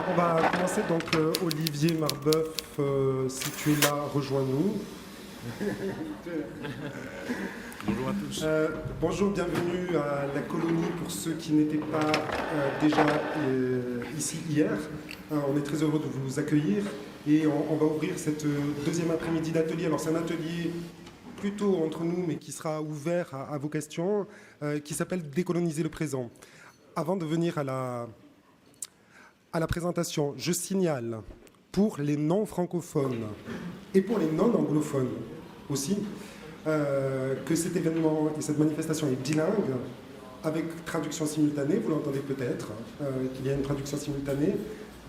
On va commencer donc Olivier Marbeuf, si tu es là, rejoins-nous. Bonjour à tous. Bonjour, bienvenue à la colonie pour ceux qui n'étaient pas déjà ici hier. On est très heureux de vous accueillir et on va ouvrir cette deuxième après-midi d'atelier. Alors c'est un atelier plutôt entre nous mais qui sera ouvert à vos questions, qui s'appelle Décoloniser le présent. Avant de venir à la présentation, je signale pour les non-francophones et pour les non-anglophones aussi que cet événement et cette manifestation est bilingue avec traduction simultanée, vous l'entendez peut-être, qu'il y a une traduction simultanée.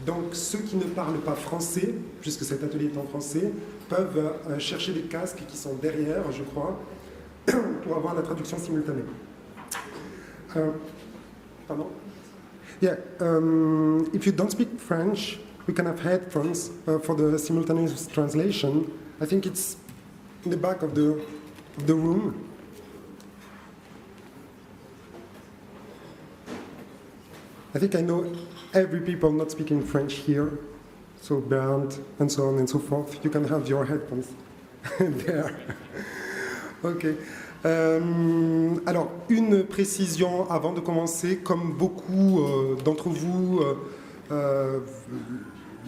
Donc ceux qui ne parlent pas français, puisque cet atelier est en français, peuvent chercher les casques qui sont derrière, je crois, pour avoir la traduction simultanée. Pardon? Yeah, if you don't speak French, we can have headphones for the simultaneous translation. I think it's in the back of the room. I think I know every people not speaking French here, so Bernd and so on and so forth. You can have your headphones there. Okay. Alors, une précision avant de commencer. Comme beaucoup d'entre vous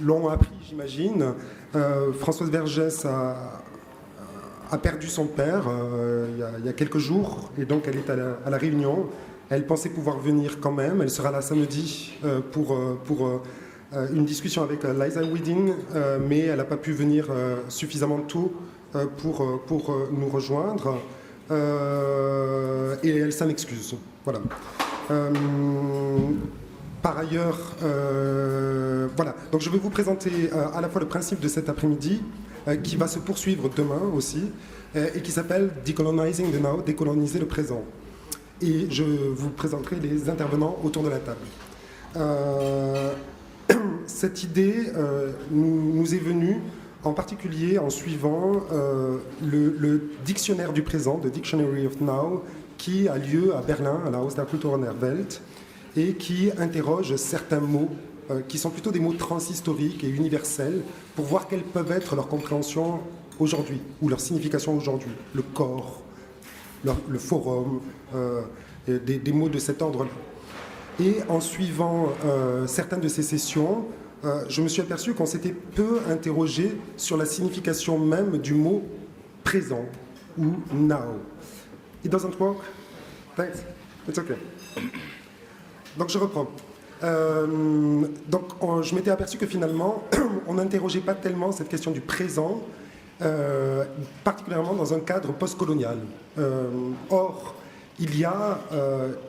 l'ont appris, j'imagine, Françoise Vergès a perdu son père il y a quelques jours, et donc elle est à la Réunion. Elle pensait pouvoir venir quand même. Elle sera là samedi pour une discussion avec Liza Wedding, mais elle n'a pas pu venir suffisamment tôt pour nous rejoindre. Et elle s'en excuse. Voilà. Par ailleurs, voilà. Donc je vais vous présenter à la fois le principe de cet après-midi, qui va se poursuivre demain aussi, et qui s'appelle Decolonizing the Now, décoloniser le présent. Et je vous présenterai les intervenants autour de la table. Cette idée nous est venue en particulier en suivant le dictionnaire du présent, The Dictionary of Now, qui a lieu à Berlin, à la Haus der Kulturelle Welt, et qui interroge certains mots qui sont plutôt des mots transhistoriques et universels, pour voir quelles peuvent être leur compréhension aujourd'hui, ou leur signification aujourd'hui. Le corps, le forum, des mots de cet ordre-là. Et en suivant certaines de ces sessions, je me suis aperçu qu'on s'était peu interrogé sur la signification même du mot présent ou now. It doesn't work? Thanks. It's okay. Donc je reprends. Je m'étais aperçu que finalement, on n'interrogeait pas tellement cette question du présent, particulièrement dans un cadre postcolonial. Or, il y a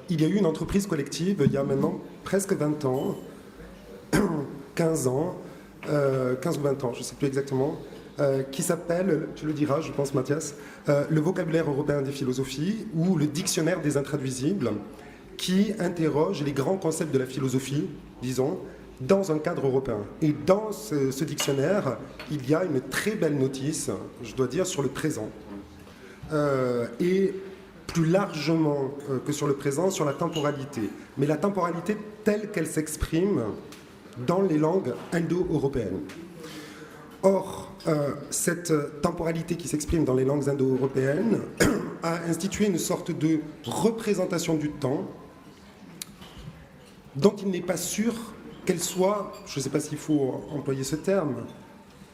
eu une entreprise collective, il y a maintenant presque 20 ans, 15 ans, 15 ou 20 ans, je ne sais plus exactement, qui s'appelle, tu le diras, je pense, Mathias, le vocabulaire européen des philosophies, ou le dictionnaire des intraduisibles, qui interroge les grands concepts de la philosophie, disons, dans un cadre européen. Et dans ce dictionnaire, il y a une très belle notice, je dois dire, sur le présent. Et plus largement que sur le présent, sur la temporalité. Mais la temporalité telle qu'elle s'exprime dans les langues indo-européennes. Or, cette temporalité qui s'exprime dans les langues indo-européennes a institué une sorte de représentation du temps dont il n'est pas sûr qu'elle soit, je ne sais pas s'il faut employer ce terme,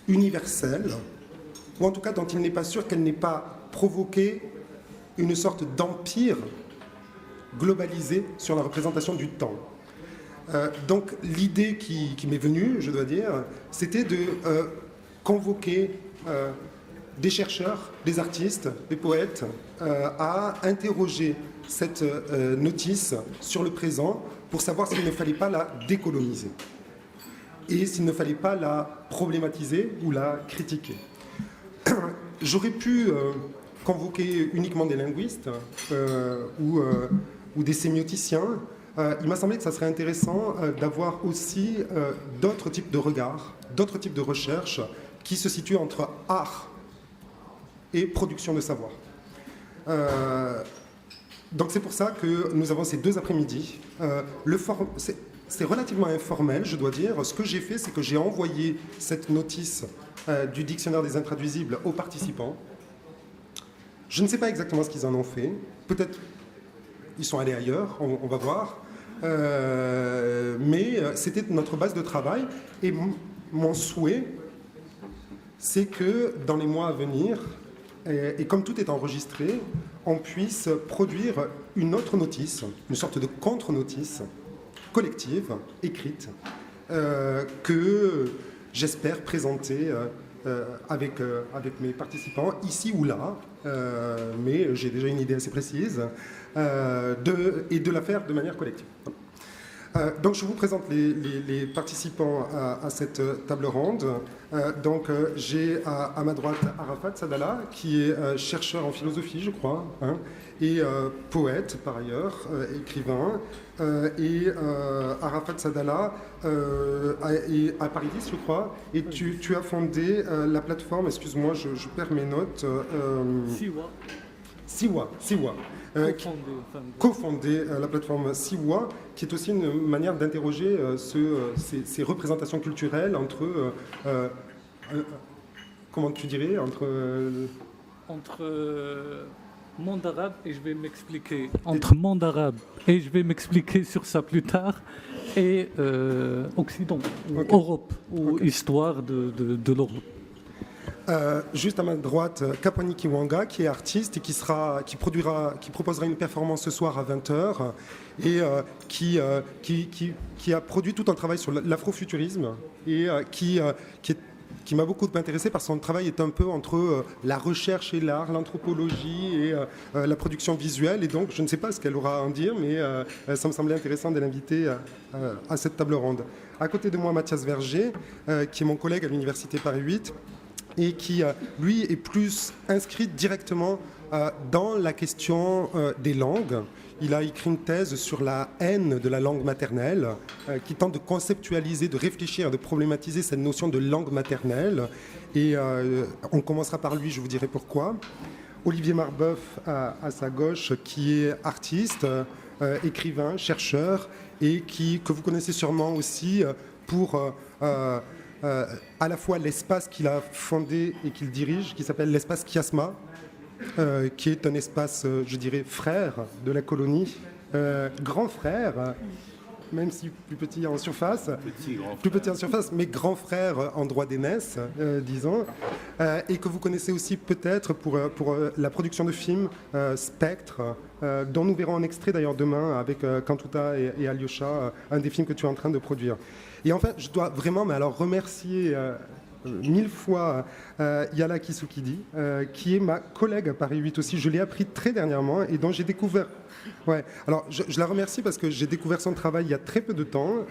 universelle, ou en tout cas dont il n'est pas sûr qu'elle n'ait pas provoqué une sorte d'empire globalisé sur la représentation du temps. Donc l'idée qui m'est venue, je dois dire, c'était de convoquer des chercheurs, des artistes, des poètes, à interroger cette notice sur le présent pour savoir s'il ne fallait pas la décoloniser et s'il ne fallait pas la problématiser ou la critiquer. J'aurais pu convoquer uniquement des linguistes ou des sémioticiens. Il m'a semblé que ça serait intéressant d'avoir aussi d'autres types de regards, d'autres types de recherches qui se situent entre art et production de savoir. Donc c'est pour ça que nous avons ces deux après-midi. c'est relativement informel, je dois dire. Ce que j'ai fait, c'est que j'ai envoyé cette notice du dictionnaire des intraduisibles aux participants. Je ne sais pas exactement ce qu'ils en ont fait. Peut-être ils sont allés ailleurs, on va voir. Mais c'était notre base de travail. Et mon souhait, c'est que dans les mois à venir, et comme tout est enregistré, on puisse produire une autre notice, une sorte de contre-notice collective, écrite, que j'espère présenter avec mes participants, ici ou là, mais j'ai déjà une idée assez précise, et de la faire de manière collective. Donc je vous présente les participants à cette table ronde. J'ai à ma droite Arafat Sadallah, qui est chercheur en philosophie, je crois, et poète par ailleurs, écrivain. Arafat Sadallah est à Paris 10, je crois, et tu as fondé la plateforme, excuse-moi, je perds mes notes. Siwa. Co-fondé la plateforme Siwa, qui est aussi une manière d'interroger ces représentations culturelles entre, comment tu dirais, entre monde arabe et je vais m'expliquer. Entre monde arabe et je vais m'expliquer sur ça plus tard, et Occident, ou okay. Europe, ou okay. Histoire de l'Europe. Juste à ma droite, Kapwani Kiwanga, qui est artiste et qui proposera une performance ce soir à 20h et qui a produit tout un travail sur l'afrofuturisme et qui m'a beaucoup intéressé parce que son travail est un peu entre la recherche et l'art, l'anthropologie et la production visuelle. Et donc, je ne sais pas ce qu'elle aura à en dire, mais ça me semblait intéressant de l'inviter à cette table ronde. À côté de moi, Mathias Verger, qui est mon collègue à l'Université Paris 8, et qui, lui, est plus inscrit directement dans la question des langues. Il a écrit une thèse sur la haine de la langue maternelle, qui tente de conceptualiser, de réfléchir, de problématiser cette notion de langue maternelle. Et on commencera par lui, je vous dirai pourquoi. Olivier Marbeuf, à sa gauche, qui est artiste, écrivain, chercheur, et que vous connaissez sûrement aussi pour... à la fois l'espace qu'il a fondé et qu'il dirige, qui s'appelle l'espace Kiasma, qui est un espace, je dirais, frère de la colonie, grand frère, même si plus petit en surface, plus petit en surface, mais grand frère en droit d'aînesse, disons, et que vous connaissez aussi peut-être pour la production de films Spectre, dont nous verrons un extrait d'ailleurs demain avec Kantuta et Alyosha, un des films que tu es en train de produire. Et en fait, je dois vraiment remercier 1000 fois Yala Kisukidi, qui est ma collègue à Paris 8 aussi. Je l'ai appris très dernièrement et dont j'ai découvert... Ouais. Alors, je la remercie parce que j'ai découvert son travail il y a très peu de temps,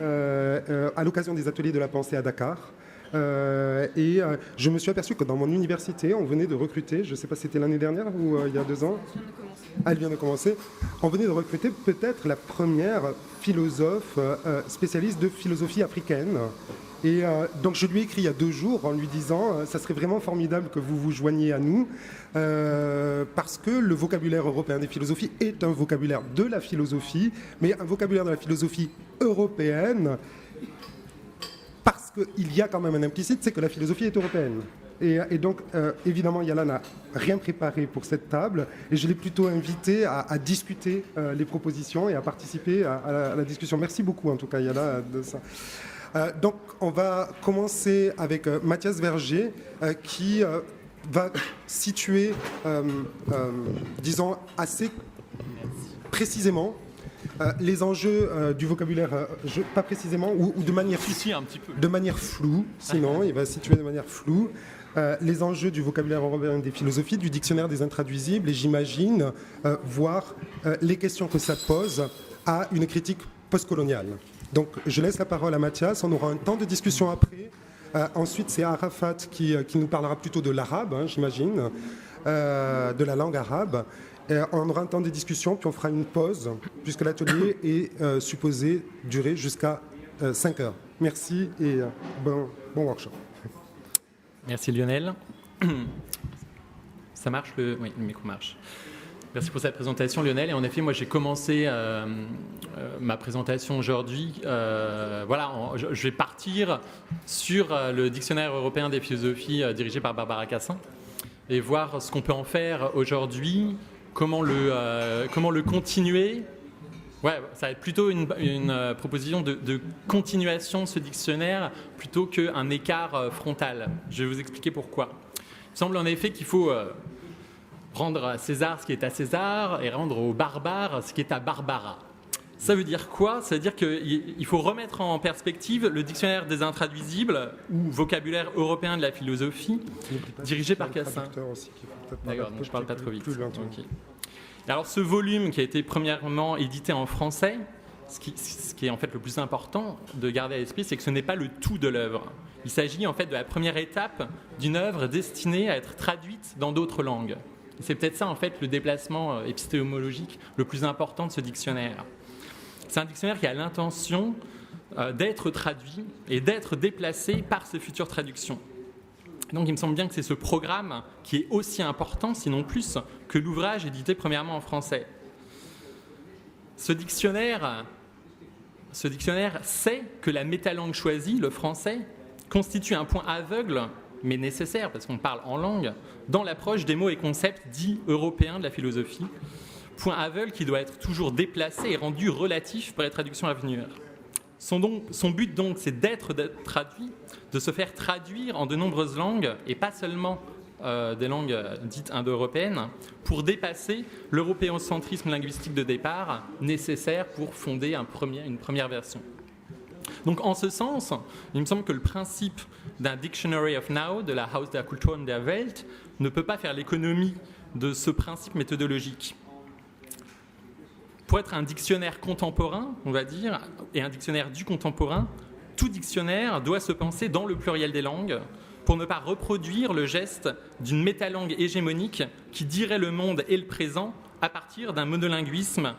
à l'occasion des ateliers de la pensée à Dakar. Je me suis aperçu que dans mon université, on venait de recruter, je ne sais pas si c'était l'année dernière ou il y a 2 ans. Elle vient de commencer. On venait de recruter peut-être la première philosophe spécialiste de philosophie africaine. Et donc je lui ai écrit il y a 2 jours en lui disant ça serait vraiment formidable que vous vous joigniez à nous parce que le vocabulaire européen des philosophies est un vocabulaire de la philosophie, mais un vocabulaire de la philosophie européenne parce qu'il y a quand même un implicite, c'est que la philosophie est européenne. Et donc, évidemment, Yala n'a rien préparé pour cette table, et je l'ai plutôt invité à discuter les propositions et à participer à la discussion. Merci beaucoup, en tout cas, Yala, de ça. Donc, on va commencer avec Mathias Verger, qui va situer, disons, assez précisément les enjeux du vocabulaire, pas précisément, ou de manière, un petit peu. De manière floue, sinon il va situer de manière floue les enjeux du vocabulaire européen des philosophies, du dictionnaire des intraduisibles, et j'imagine voir les questions que ça pose à une critique postcoloniale. Donc je laisse la parole à Mathias, on aura un temps de discussion après. Ensuite c'est Arafat qui nous parlera plutôt de l'arabe, j'imagine, de la langue arabe. On aura un temps de discussion, puis on fera une pause, puisque l'atelier est supposé durer jusqu'à 5 heures. Merci et bon workshop. Merci Lionel. Ça marche Oui, le micro marche. Merci pour cette présentation, Lionel. Et en effet, moi, j'ai commencé ma présentation aujourd'hui. Je vais partir sur le dictionnaire européen des philosophies dirigé par Barbara Cassin et voir ce qu'on peut en faire aujourd'hui, comment le continuer. Ouais, ça va être plutôt une proposition de continuation de ce dictionnaire plutôt qu'un écart frontal. Je vais vous expliquer pourquoi. Il me semble en effet qu'il faut rendre à César ce qui est à César et rendre aux barbares ce qui est à Barbara. Ça veut dire quoi? Ça veut dire qu'il faut remettre en perspective le dictionnaire des intraduisibles ou vocabulaire européen de la philosophie dirigé par Cassin. D'accord, donc je ne parle pas trop vite. Okay. Alors ce volume qui a été premièrement édité en français, ce qui est en fait le plus important de garder à l'esprit, c'est que ce n'est pas le tout de l'œuvre. Il s'agit en fait de la première étape d'une œuvre destinée à être traduite dans d'autres langues. C'est peut-être ça en fait le déplacement épistémologique le plus important de ce dictionnaire. C'est un dictionnaire qui a l'intention d'être traduit et d'être déplacé par ces futures traductions. Donc il me semble bien que c'est ce programme qui est aussi important, sinon plus, que l'ouvrage édité premièrement en français. Ce dictionnaire sait que la métalangue choisie, le français, constitue un point aveugle, mais nécessaire, parce qu'on parle en langue, dans l'approche des mots et concepts dits européens de la philosophie. Point aveugle qui doit être toujours déplacé et rendu relatif par les traductions à venir. Son but donc, c'est d'être traduit, de se faire traduire en de nombreuses langues, et pas seulement des langues dites indo-européennes, pour dépasser l'européocentrisme linguistique de départ nécessaire pour fonder une première version. Donc en ce sens, il me semble que le principe d'un Dictionary of Now, de la Haus der Kulturen der Welt, ne peut pas faire l'économie de ce principe méthodologique. Pour être un dictionnaire contemporain, on va dire, et un dictionnaire du contemporain, tout dictionnaire doit se penser dans le pluriel des langues pour ne pas reproduire le geste d'une métalangue hégémonique qui dirait le monde et le présent à partir d'un monolinguisme,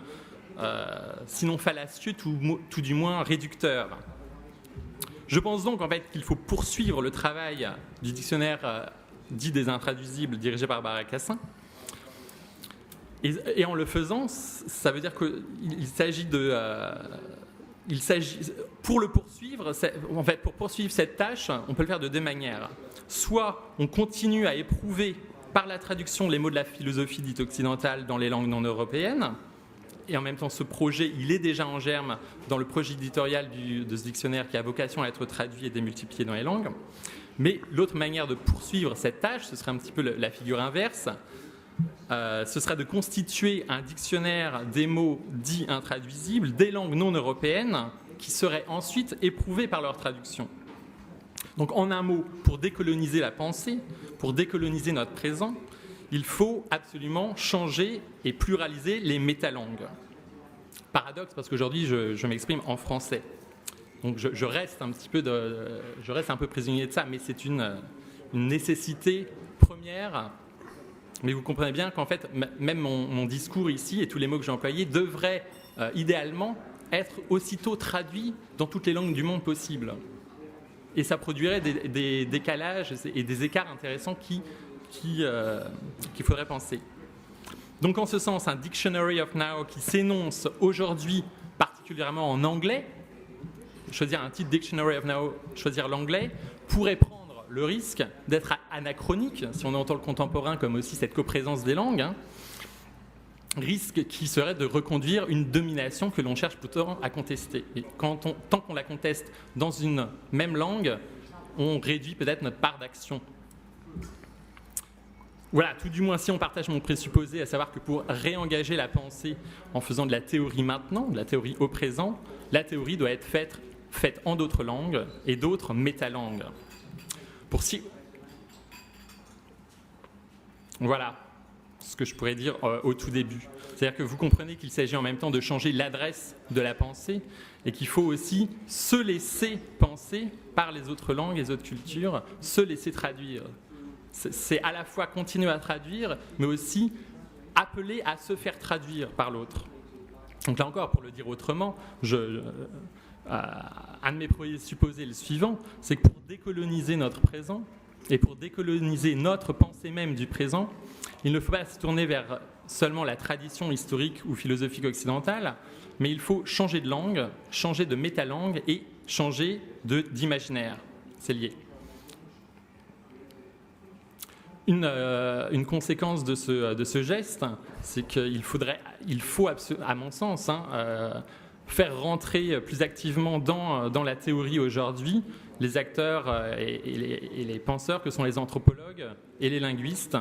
sinon fallacieux, tout du moins réducteur. Je pense donc en fait qu'il faut poursuivre le travail du dictionnaire dit des intraduisibles dirigé par Barbara Cassin. Et en le faisant, ça veut dire qu'il s'agit pour le poursuivre, en fait, pour poursuivre cette tâche, on peut le faire de deux manières. Soit on continue à éprouver par la traduction les mots de la philosophie dite occidentale dans les langues non européennes, et en même temps ce projet, il est déjà en germe dans le projet éditorial de ce dictionnaire qui a vocation à être traduit et démultiplié dans les langues. Mais l'autre manière de poursuivre cette tâche, ce serait un petit peu la figure inverse. Ce sera de constituer un dictionnaire des mots dits intraduisibles des langues non européennes qui seraient ensuite éprouvés par leur traduction. Donc en un mot, pour décoloniser la pensée, pour décoloniser notre présent, il faut absolument changer et pluraliser les métalangues. Paradoxe parce qu'aujourd'hui je m'exprime en français. Donc je reste un peu prisonnier de ça, mais c'est une nécessité première. Mais vous comprenez bien qu'en fait, même mon discours ici et tous les mots que j'ai employés devraient idéalement être aussitôt traduits dans toutes les langues du monde possible. Et ça produirait des décalages et des écarts intéressants qu'il faudrait penser. Donc en ce sens, un Dictionary of Now qui s'énonce aujourd'hui particulièrement en anglais, choisir un titre Dictionary of Now, choisir l'anglais, pourrait prendre le risque d'être anachronique, si on entend le contemporain comme aussi cette coprésence des langues, risque qui serait de reconduire une domination que l'on cherche plutôt à contester. Et tant qu'on la conteste dans une même langue, on réduit peut-être notre part d'action. Voilà, tout du moins si on partage mon présupposé, à savoir que pour réengager la pensée en faisant de la théorie maintenant, de la théorie au présent, la théorie doit être faite en d'autres langues et d'autres métalangues. Voilà ce que je pourrais dire au tout début. C'est-à-dire que vous comprenez qu'il s'agit en même temps de changer l'adresse de la pensée et qu'il faut aussi se laisser penser par les autres langues, les autres cultures, se laisser traduire. C'est à la fois continuer à traduire, mais aussi appeler à se faire traduire par l'autre. Donc là encore, pour le dire autrement, un de mes présupposés est le suivant, c'est que pour décoloniser notre présent et pour décoloniser notre pensée même du présent, il ne faut pas se tourner vers seulement la tradition historique ou philosophique occidentale, mais il faut changer de langue, changer de métalangue et changer d'imaginaire. C'est lié. Une conséquence de ce geste, c'est qu'il faut, à mon sens, faire rentrer plus activement dans la théorie aujourd'hui les acteurs et les penseurs que sont les anthropologues et les linguistes,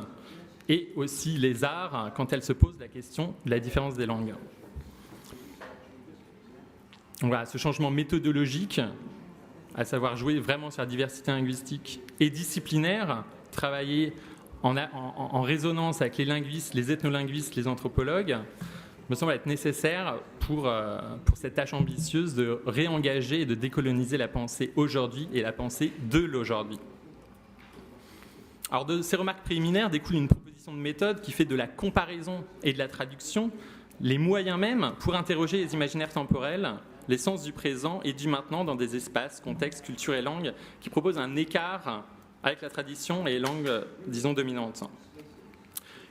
et aussi les arts quand elles se posent la question de la différence des langues. Donc voilà, ce changement méthodologique, à savoir jouer vraiment sur la diversité linguistique et disciplinaire, travailler en résonance avec les linguistes, les ethnolinguistes, les anthropologues, me semble être nécessaire pour cette tâche ambitieuse de réengager et de décoloniser la pensée aujourd'hui et la pensée de l'aujourd'hui. Alors de ces remarques préliminaires découle une proposition de méthode qui fait de la comparaison et de la traduction les moyens même pour interroger les imaginaires temporels, les sens du présent et du maintenant dans des espaces, contextes, cultures et langues qui proposent un écart avec la tradition et les langues, disons, dominantes.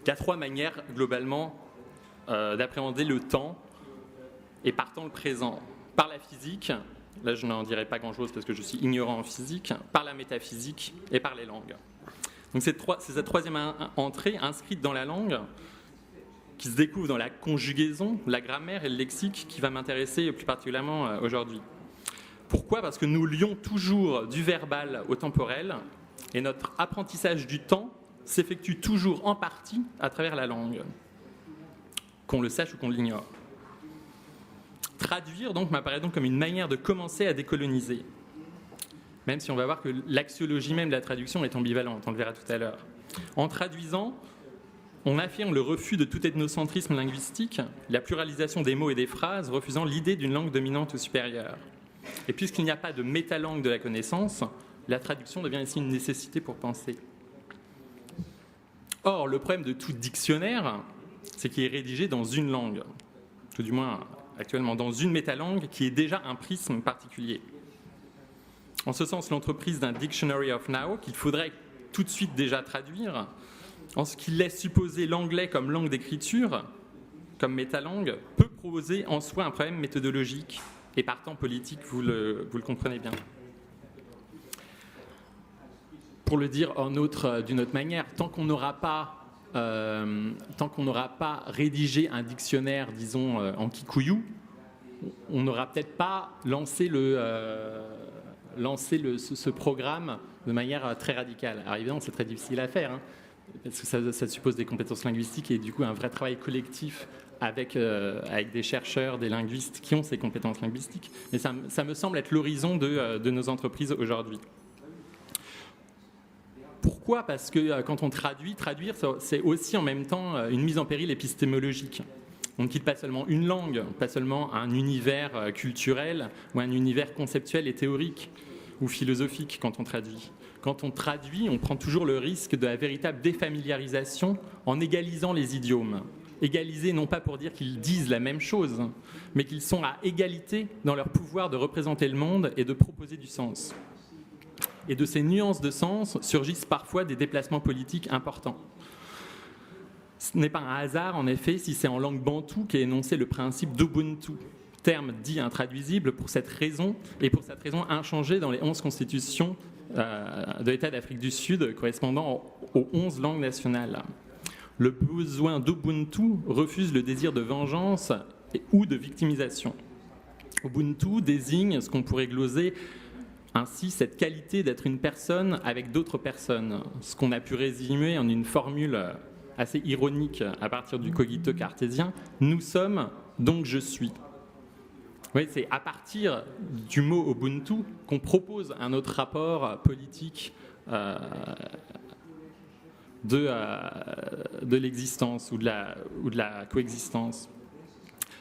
Il y a 3 manières, globalement, d'appréhender le temps et partant le présent. Par la physique, là je n'en dirai pas grand-chose parce que je suis ignorant en physique, par la métaphysique et par les langues. Donc c'est cette troisième entrée inscrite dans la langue qui se découvre dans la conjugaison, la grammaire et le lexique qui va m'intéresser plus particulièrement aujourd'hui. Pourquoi ? Parce que nous lions toujours du verbal au temporel et notre apprentissage du temps s'effectue toujours en partie à travers la langue, qu'on le sache ou qu'on l'ignore. Traduire donc m'apparaît donc comme une manière de commencer à décoloniser, même si on va voir que l'axiologie même de la traduction est ambivalente, on le verra tout à l'heure. En traduisant, on affirme le refus de tout ethnocentrisme linguistique, la pluralisation des mots et des phrases, refusant l'idée d'une langue dominante ou supérieure. Et puisqu'il n'y a pas de métalangue de la connaissance, la traduction devient ici une nécessité pour penser. Or, le problème de tout dictionnaire, c'est qu'il est rédigé dans une langue, tout du moins actuellement dans une métalangue qui est déjà un prisme particulier. En ce sens, l'entreprise d'un Dictionary of Now, qu'il faudrait tout de suite déjà traduire, en ce qui laisse supposer l'anglais comme langue d'écriture, comme métalangue, peut proposer en soi un problème méthodologique et partant politique, vous le comprenez bien. Pour le dire d'une autre manière, tant qu'on n'aura pas rédigé un dictionnaire, disons, en kikuyu, on n'aura peut-être pas lancé ce programme de manière très radicale. Alors évidemment, c'est très difficile à faire, parce que ça suppose des compétences linguistiques et du coup un vrai travail collectif avec des chercheurs, des linguistes qui ont ces compétences linguistiques. Mais ça me semble être l'horizon de nos entreprises aujourd'hui. Pourquoi ? Parce que quand on traduire, c'est aussi en même temps une mise en péril épistémologique. On ne quitte pas seulement une langue, pas seulement un univers culturel ou un univers conceptuel et théorique ou philosophique quand on traduit. Quand on traduit, on prend toujours le risque de la véritable défamiliarisation en égalisant les idiomes. Égaliser non pas pour dire qu'ils disent la même chose, mais qu'ils sont à égalité dans leur pouvoir de représenter le monde et de proposer du sens. Et de ces nuances de sens surgissent parfois des déplacements politiques importants. Ce n'est pas un hasard, en effet, si c'est en langue bantoue qu'est énoncé le principe d'Ubuntu, terme dit intraduisible pour cette raison, et pour cette raison inchangé dans les 11 constitutions de l'État d'Afrique du Sud, correspondant aux 11 langues nationales. Le besoin d'Ubuntu refuse le désir de vengeance ou de victimisation. Ubuntu désigne ce qu'on pourrait gloser ainsi cette qualité d'être une personne avec d'autres personnes, ce qu'on a pu résumer en une formule assez ironique à partir du cogito cartésien, nous sommes, donc je suis. Oui, c'est à partir du mot Ubuntu qu'on propose un autre rapport politique de l'existence ou de la coexistence.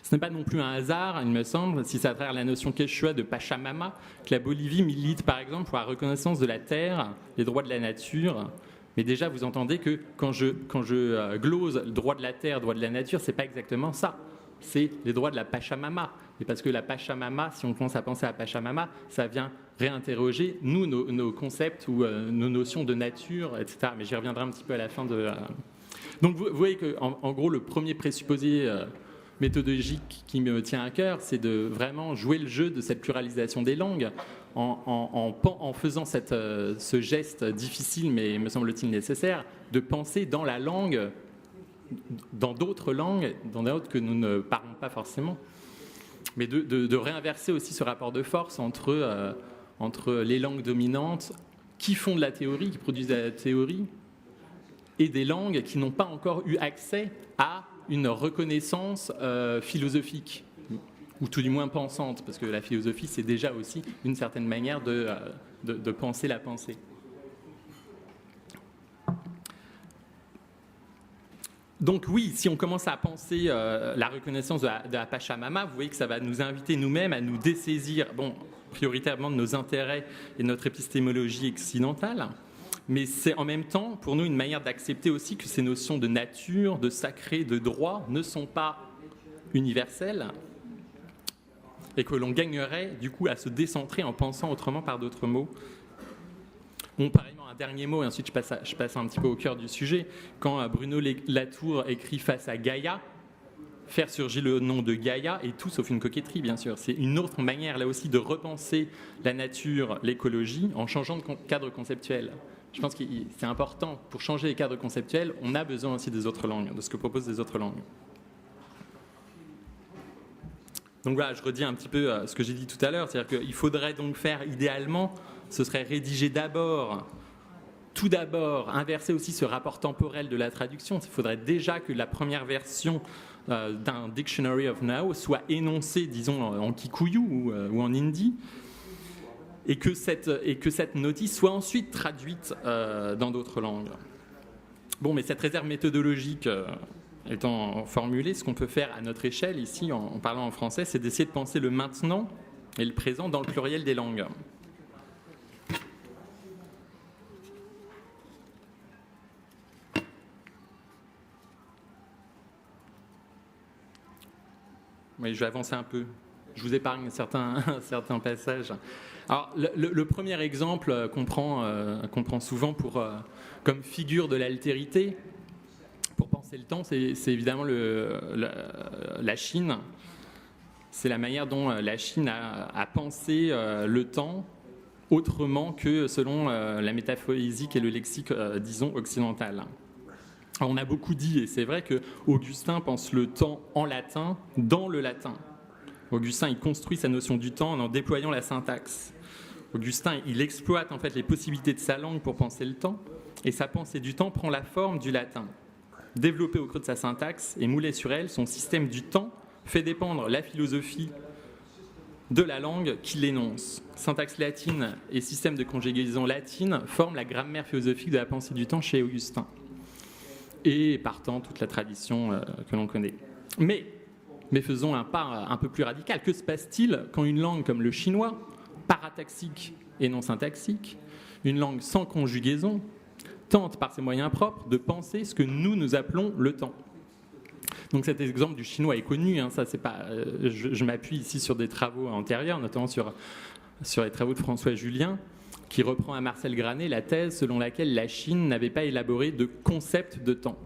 Ce n'est pas non plus un hasard, il me semble, si c'est à travers la notion quechua de Pachamama que la Bolivie milite par exemple pour la reconnaissance de la terre, les droits de la nature. Mais déjà, vous entendez que quand je glose le droit de la terre, le droit de la nature, c'est pas exactement ça. C'est les droits de la Pachamama. Et parce que la Pachamama, si on commence à penser à Pachamama, ça vient réinterroger, nous, nos concepts ou nos notions de nature, etc. Mais j'y reviendrai un petit peu à la fin Donc vous voyez qu'en gros, le premier présupposé méthodologique qui me tient à cœur, c'est de vraiment jouer le jeu de cette pluralisation des langues en faisant ce geste difficile, mais me semble-t-il nécessaire, de penser dans la langue, dans d'autres langues, dans d'autres que nous ne parlons pas forcément, mais de réinverser aussi ce rapport de force entre les langues dominantes qui font de la théorie, qui produisent de la théorie, et des langues qui n'ont pas encore eu accès à une reconnaissance philosophique, ou tout du moins pensante, parce que la philosophie, c'est déjà aussi une certaine manière de penser la pensée. Donc oui, si on commence à penser la reconnaissance de la Pachamama, vous voyez que ça va nous inviter nous-mêmes à nous dessaisir, prioritairement de nos intérêts et de notre épistémologie occidentale, mais c'est en même temps pour nous une manière d'accepter aussi que ces notions de nature, de sacré, de droit ne sont pas universelles et que l'on gagnerait du coup à se décentrer en pensant autrement par d'autres mots. Pareillement, un dernier mot, et ensuite je passe un petit peu au cœur du sujet. Quand Bruno Latour écrit Face à Gaïa, faire surgir le nom de Gaïa est tout sauf une coquetterie, bien sûr. C'est une autre manière, là aussi, de repenser la nature, l'écologie, en changeant de cadre conceptuel. Je pense que c'est important, pour changer les cadres conceptuels, on a besoin aussi des autres langues, de ce que proposent les autres langues. Donc voilà, je redis un petit peu ce que j'ai dit tout à l'heure, c'est-à-dire qu'il faudrait donc faire, idéalement, ce serait rédiger tout d'abord, inverser aussi ce rapport temporel de la traduction. Il faudrait déjà que la première version d'un Dictionary of Now soit énoncée, disons, en kikuyu ou en hindi, et que cette notice soit ensuite traduite dans d'autres langues. Mais cette réserve méthodologique étant formulée, ce qu'on peut faire à notre échelle, ici, en parlant en français, c'est d'essayer de penser le maintenant et le présent dans le pluriel des langues. Oui, je vais avancer un peu. Je vous épargne certains passages. Alors, le premier exemple qu'on prend souvent comme figure de l'altérité, pour penser le temps, c'est évidemment la Chine. C'est la manière dont la Chine a pensé le temps autrement que selon la métaphysique et le lexique, disons, occidental. Alors, on a beaucoup dit, et c'est vrai que Augustin pense le temps en latin, dans le latin. Augustin, il construit sa notion du temps en déployant la syntaxe. Augustin, il exploite en fait les possibilités de sa langue pour penser le temps, et sa pensée du temps prend la forme du latin. Développé au creux de sa syntaxe et moulé sur elle, son système du temps fait dépendre la philosophie de la langue qui l'énonce. Syntaxe latine et système de conjugaison latine forment la grammaire philosophique de la pensée du temps chez Augustin. Et partant, toute la tradition que l'on connaît. Mais faisons un pas un peu plus radical. Que se passe-t-il quand une langue comme le chinois, parataxique et non syntaxique, une langue sans conjugaison, tente par ses moyens propres de penser ce que nous appelons le temps? Donc cet exemple du chinois est connu, ça, c'est pas, je m'appuie ici sur des travaux antérieurs, notamment sur les travaux de François Julien, qui reprend à Marcel Granet la thèse selon laquelle la Chine n'avait pas élaboré de concept de temps.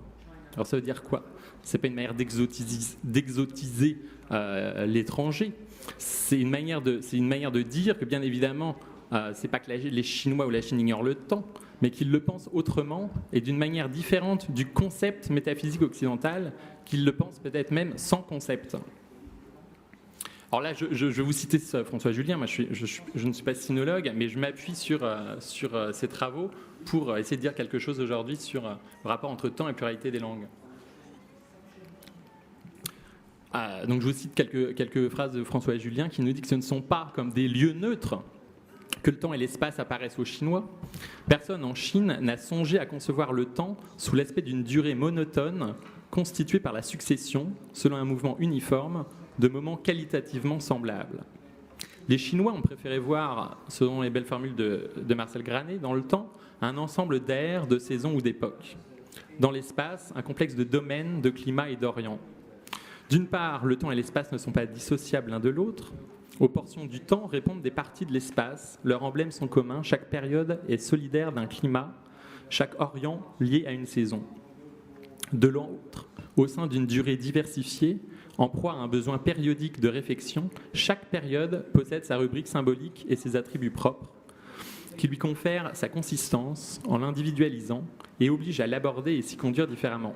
Alors ça veut dire quoi? C'est pas une manière d'exotiser l'étranger. C'est une manière de dire que bien évidemment, c'est pas que les Chinois ou la Chine ignorent le temps, mais qu'ils le pensent autrement et d'une manière différente du concept métaphysique occidental, qu'ils le pensent peut-être même sans concept. Alors là, je vais vous citer François Julien. Moi, je ne suis pas sinologue, mais je m'appuie sur ses travaux pour essayer de dire quelque chose aujourd'hui sur le rapport entre temps et pluralité des langues. Donc je vous cite quelques phrases de François Julien qui nous dit que ce ne sont pas comme des lieux neutres que le temps et l'espace apparaissent aux Chinois. Personne en Chine n'a songé à concevoir le temps sous l'aspect d'une durée monotone constituée par la succession, selon un mouvement uniforme, de moments qualitativement semblables. Les Chinois ont préféré voir, selon les belles formules de Marcel Granet, dans le temps, un ensemble d'ères, de saisons ou d'époques. Dans l'espace, un complexe de domaines, de climats et d'orient. D'une part, le temps et l'espace ne sont pas dissociables l'un de l'autre. Aux portions du temps répondent des parties de l'espace. Leurs emblèmes sont communs. Chaque période est solidaire d'un climat. Chaque orient lié à une saison. De l'autre, au sein d'une durée diversifiée, en proie à un besoin périodique de réflexion, chaque période possède sa rubrique symbolique et ses attributs propres, qui lui confèrent sa consistance en l'individualisant et oblige à l'aborder et s'y conduire différemment.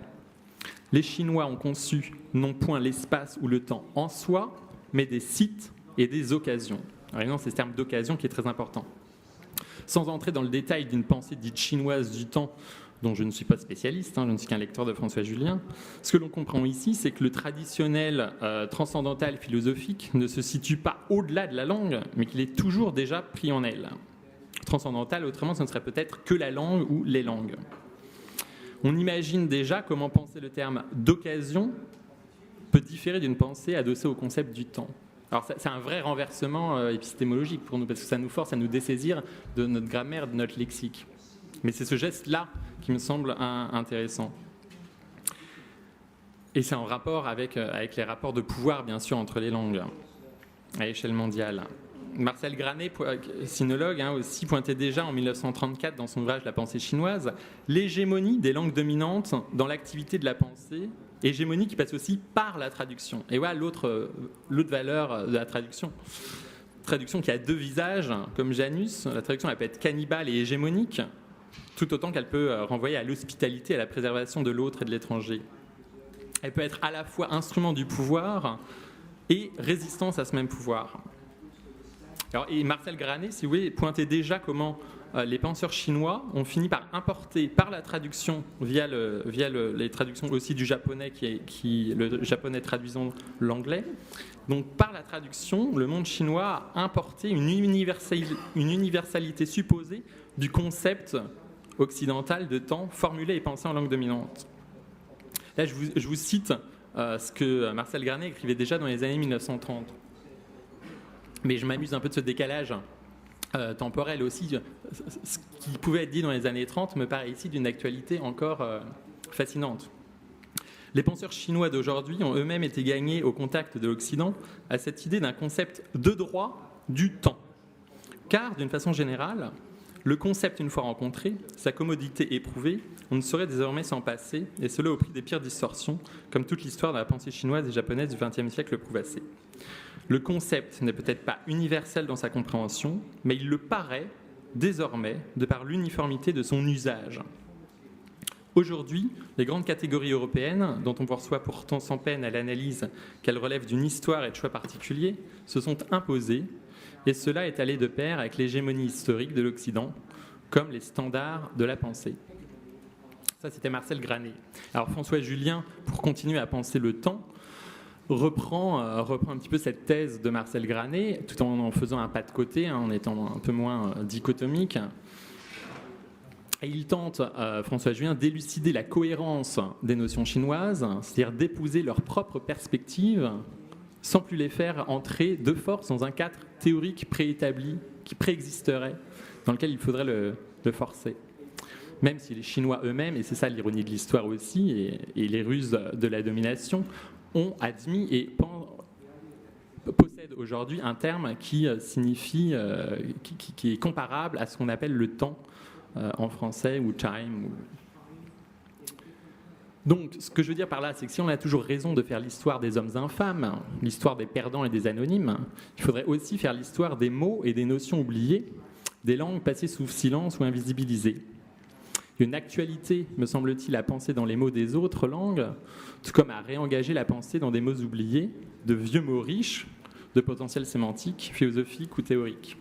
Les Chinois ont conçu non point l'espace ou le temps en soi, mais des sites et des occasions. Alors évidemment, c'est ce terme d'occasion qui est très important. Sans entrer dans le détail d'une pensée dite chinoise du temps, dont je ne suis pas spécialiste, je ne suis qu'un lecteur de François Julien, ce que l'on comprend ici, c'est que le traditionnel transcendantal philosophique ne se situe pas au-delà de la langue, mais qu'il est toujours déjà pris en elle. Transcendantal, autrement, ce ne serait peut-être que la langue ou les langues. On imagine déjà comment penser le terme d'occasion peut différer d'une pensée adossée au concept du temps. Alors c'est un vrai renversement épistémologique pour nous, parce que ça nous force à nous dessaisir de notre grammaire, de notre lexique. Mais c'est ce geste-là qui me semble intéressant. Et c'est en rapport avec les rapports de pouvoir, bien sûr, entre les langues à l'échelle mondiale. Marcel Granet, sinologue, aussi pointait déjà en 1934 dans son ouvrage La pensée chinoise l'hégémonie des langues dominantes dans l'activité de la pensée, hégémonie qui passe aussi par la traduction. Et voilà l'autre valeur de la traduction. Traduction qui a deux visages, comme Janus. La traduction elle peut être cannibale et hégémonique, tout autant qu'elle peut renvoyer à l'hospitalité, à la préservation de l'autre et de l'étranger. Elle peut être à la fois instrument du pouvoir et résistance à ce même pouvoir. Alors, et Marcel Granet, si vous voulez, pointait déjà comment les penseurs chinois ont fini par importer par la traduction, via les traductions aussi du japonais, le japonais traduisant l'anglais. Donc par la traduction, le monde chinois a importé une universalité supposée du concept occidental de temps formulé et pensé en langue dominante. Là, je vous cite ce que Marcel Granet écrivait déjà dans les années 1930. Mais je m'amuse un peu de ce décalage temporel aussi. Ce qui pouvait être dit dans les années 30 me paraît ici d'une actualité encore fascinante. Les penseurs chinois d'aujourd'hui ont eux-mêmes été gagnés au contact de l'Occident à cette idée d'un concept de droit du temps. Car, d'une façon générale, le concept, une fois rencontré, sa commodité éprouvée, on ne saurait désormais s'en passer, et cela au prix des pires distorsions, comme toute l'histoire de la pensée chinoise et japonaise du XXe siècle le prouve assez. Le concept n'est peut-être pas universel dans sa compréhension, mais il le paraît désormais de par l'uniformité de son usage. Aujourd'hui, les grandes catégories européennes, dont on perçoit pourtant sans peine à l'analyse qu'elles relèvent d'une histoire et de choix particuliers, se sont imposées, et cela est allé de pair avec l'hégémonie historique de l'Occident, comme les standards de la pensée. Ça, c'était Marcel Granet. Alors François Julien, pour continuer à penser le temps, reprend un petit peu cette thèse de Marcel Granet, tout en faisant un pas de côté, en étant un peu moins dichotomique. Et il tente, François Julien, d'élucider la cohérence des notions chinoises, c'est-à-dire d'épouser leur propre perspective, sans plus les faire entrer de force dans un cadre théorique préétabli, qui préexisterait, dans lequel il faudrait le forcer. Même si les Chinois eux-mêmes, et c'est ça l'ironie de l'histoire aussi, et les ruses de la domination, ont admis et possèdent aujourd'hui un terme qui signifie, qui est comparable à ce qu'on appelle le temps en français, ou time. Donc, ce que je veux dire par là, c'est que si on a toujours raison de faire l'histoire des hommes infâmes, l'histoire des perdants et des anonymes, il faudrait aussi faire l'histoire des mots et des notions oubliées, des langues passées sous silence ou invisibilisées. Il y a une actualité, me semble-t-il, à penser dans les mots des autres langues, tout comme à réengager la pensée dans des mots oubliés, de vieux mots riches, de potentiel sémantique, philosophique ou théorique.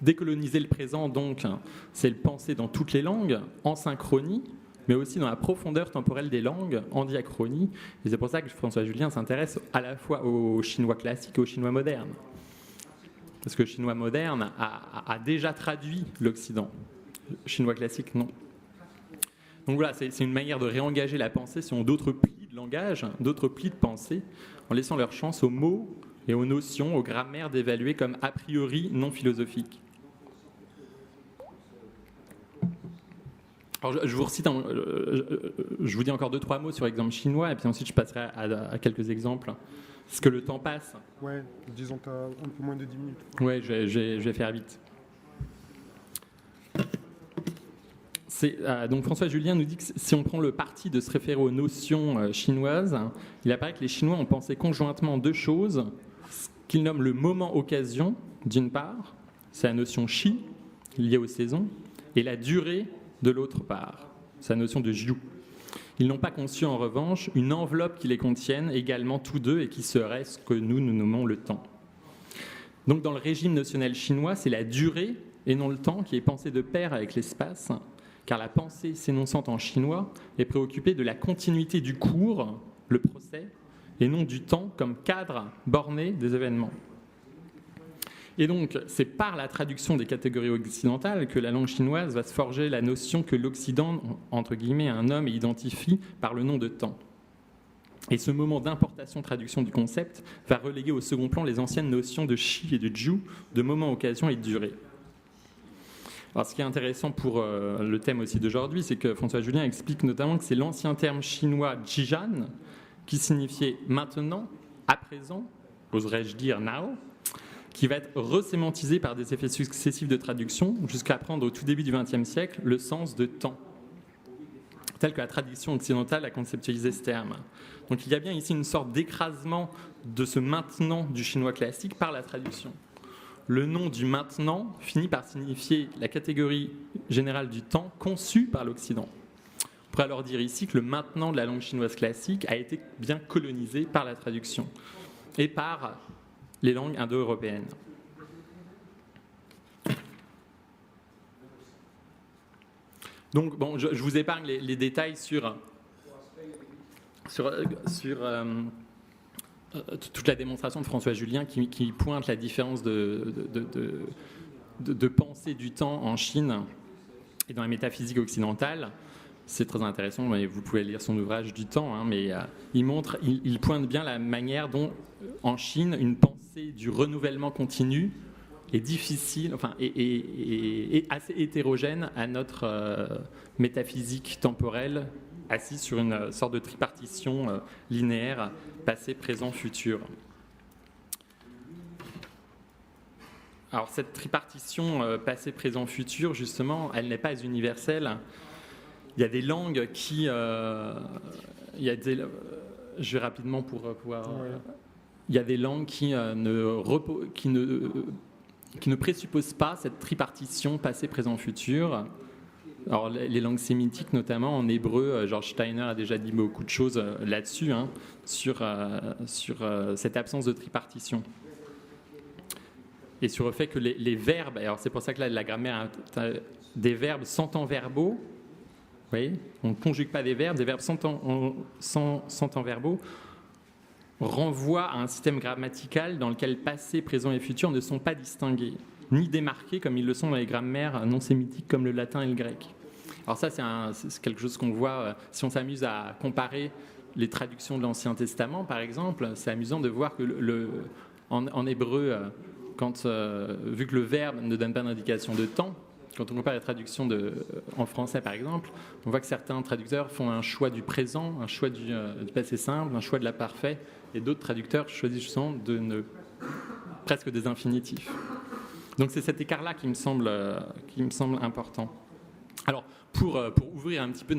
Décoloniser le présent, donc, c'est le penser dans toutes les langues, en synchronie, mais aussi dans la profondeur temporelle des langues, en diachronie. Et c'est pour ça que François Julien s'intéresse à la fois au chinois classique et au chinois moderne. Parce que le chinois moderne a déjà traduit l'Occident. Le chinois classique, non. Donc voilà, c'est une manière de réengager la pensée sur d'autres plis de langage, d'autres plis de pensée, en laissant leur chance aux mots et aux notions, aux grammaires d'évaluer comme a priori non philosophiques. Alors je vous recite, je vous dis encore 2-3 mots sur l'exemple chinois, et puis ensuite je passerai à quelques exemples. Est-ce que le temps passe ? Ouais, disons que tu as un peu moins de 10 minutes. Ouais, je vais faire vite. Donc François Julien nous dit que si on prend le parti de se référer aux notions chinoises, il apparaît que les Chinois ont pensé conjointement deux choses, ce qu'ils nomment le moment-occasion, d'une part, c'est la notion shi, liée aux saisons, et la durée de l'autre part, c'est la notion de jiu. Ils n'ont pas conçu en revanche une enveloppe qui les contienne également tous deux et qui serait ce que nous nommons le temps. Donc dans le régime notionnel chinois, c'est la durée et non le temps qui est pensé de pair avec l'espace, car la pensée s'énonçant en chinois est préoccupée de la continuité du cours, le procès, et non du temps comme cadre borné des événements. Et donc, c'est par la traduction des catégories occidentales que la langue chinoise va se forger la notion que l'Occident, entre guillemets, un homme et identifie par le nom de temps. Et ce moment d'importation-traduction du concept va reléguer au second plan les anciennes notions de shi et de jiu, de moment, occasion et de durée. Alors, ce qui est intéressant pour le thème aussi d'aujourd'hui, c'est que François Julien explique notamment que c'est l'ancien terme chinois jijan, qui signifiait maintenant, à présent, oserais-je dire now, qui va être resémantisé par des effets successifs de traduction jusqu'à prendre au tout début du XXe siècle le sens de temps, tel que la tradition occidentale a conceptualisé ce terme. Donc il y a bien ici une sorte d'écrasement de ce maintenant du chinois classique par la traduction. Le nom du maintenant finit par signifier la catégorie générale du temps conçue par l'Occident. On pourrait alors dire ici que le maintenant de la langue chinoise classique a été bien colonisé par la traduction et par les langues indo-européennes. Donc, bon, je vous épargne les détails sur toute la démonstration de François Julien qui pointe la différence de pensée du temps en Chine et dans la métaphysique occidentale. C'est très intéressant, mais vous pouvez lire son ouvrage du temps, hein, mais il pointe bien la manière dont, en Chine, une pensée du renouvellement continu est difficile, enfin, et assez hétérogène à notre métaphysique temporelle, assise sur une sorte de tripartition linéaire, passé, présent, futur. Alors cette tripartition passé, présent, futur, justement, elle n'est pas universelle. Il y a des langues qui... je vais rapidement pour pouvoir... Il y a des langues qui ne présupposent pas cette tripartition passé, présent, futur. Alors, les langues sémitiques, notamment en hébreu, George Steiner a déjà dit beaucoup de choses là-dessus, hein, sur cette absence de tripartition. Et sur le fait que les verbes... Alors, c'est pour ça que là, la grammaire a des verbes sans temps verbaux. Vous voyez, on ne conjugue pas des verbes sans temps verbaux renvoient à un système grammatical dans lequel passé, présent et futur ne sont pas distingués, ni démarqués comme ils le sont dans les grammaires non sémitiques comme le latin et le grec. Alors ça, c'est quelque chose qu'on voit si on s'amuse à comparer les traductions de l'Ancien Testament, par exemple. C'est amusant de voir que en hébreu, vu que le verbe ne donne pas d'indication de temps, quand on compare les traductions en français, par exemple, on voit que certains traducteurs font un choix du présent, un choix du passé simple, un choix de l'imparfait, et d'autres traducteurs choisissent justement presque des infinitifs. Donc c'est cet écart-là qui me semble important. Alors, pour ouvrir un petit peu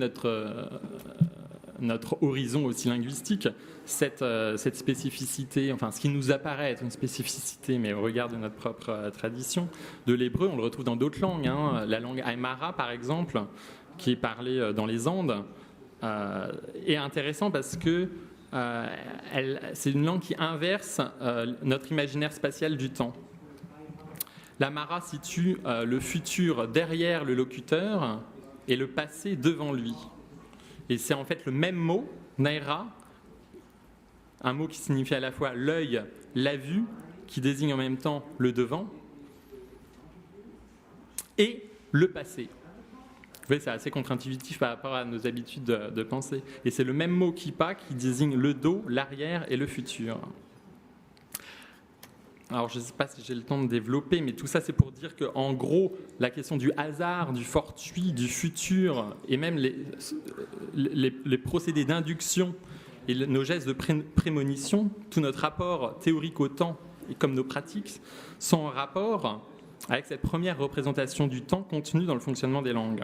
notre horizon aussi linguistique, cette spécificité, enfin ce qui nous apparaît être une spécificité, mais au regard de notre propre tradition, de l'hébreu, on le retrouve dans d'autres langues. Hein. La langue aymara, par exemple, qui est parlée dans les Andes, est intéressant parce que c'est une langue qui inverse notre imaginaire spatial du temps. L'Aymara situe le futur derrière le locuteur et le passé devant lui. Et c'est en fait le même mot, naira, un mot qui signifie à la fois l'œil, la vue, qui désigne en même temps le devant, et le passé. Vous voyez, c'est assez contre-intuitif par rapport à nos habitudes de pensée. Et c'est le même mot kippa qui désigne le dos, l'arrière et le futur. Alors, je ne sais pas si j'ai le temps de développer, mais tout ça, c'est pour dire qu'en gros, la question du hasard, du fortuit, du futur, et même les procédés d'induction et nos gestes de prémonition, tout notre rapport théorique au temps, et comme nos pratiques, sont en rapport avec cette première représentation du temps contenue dans le fonctionnement des langues.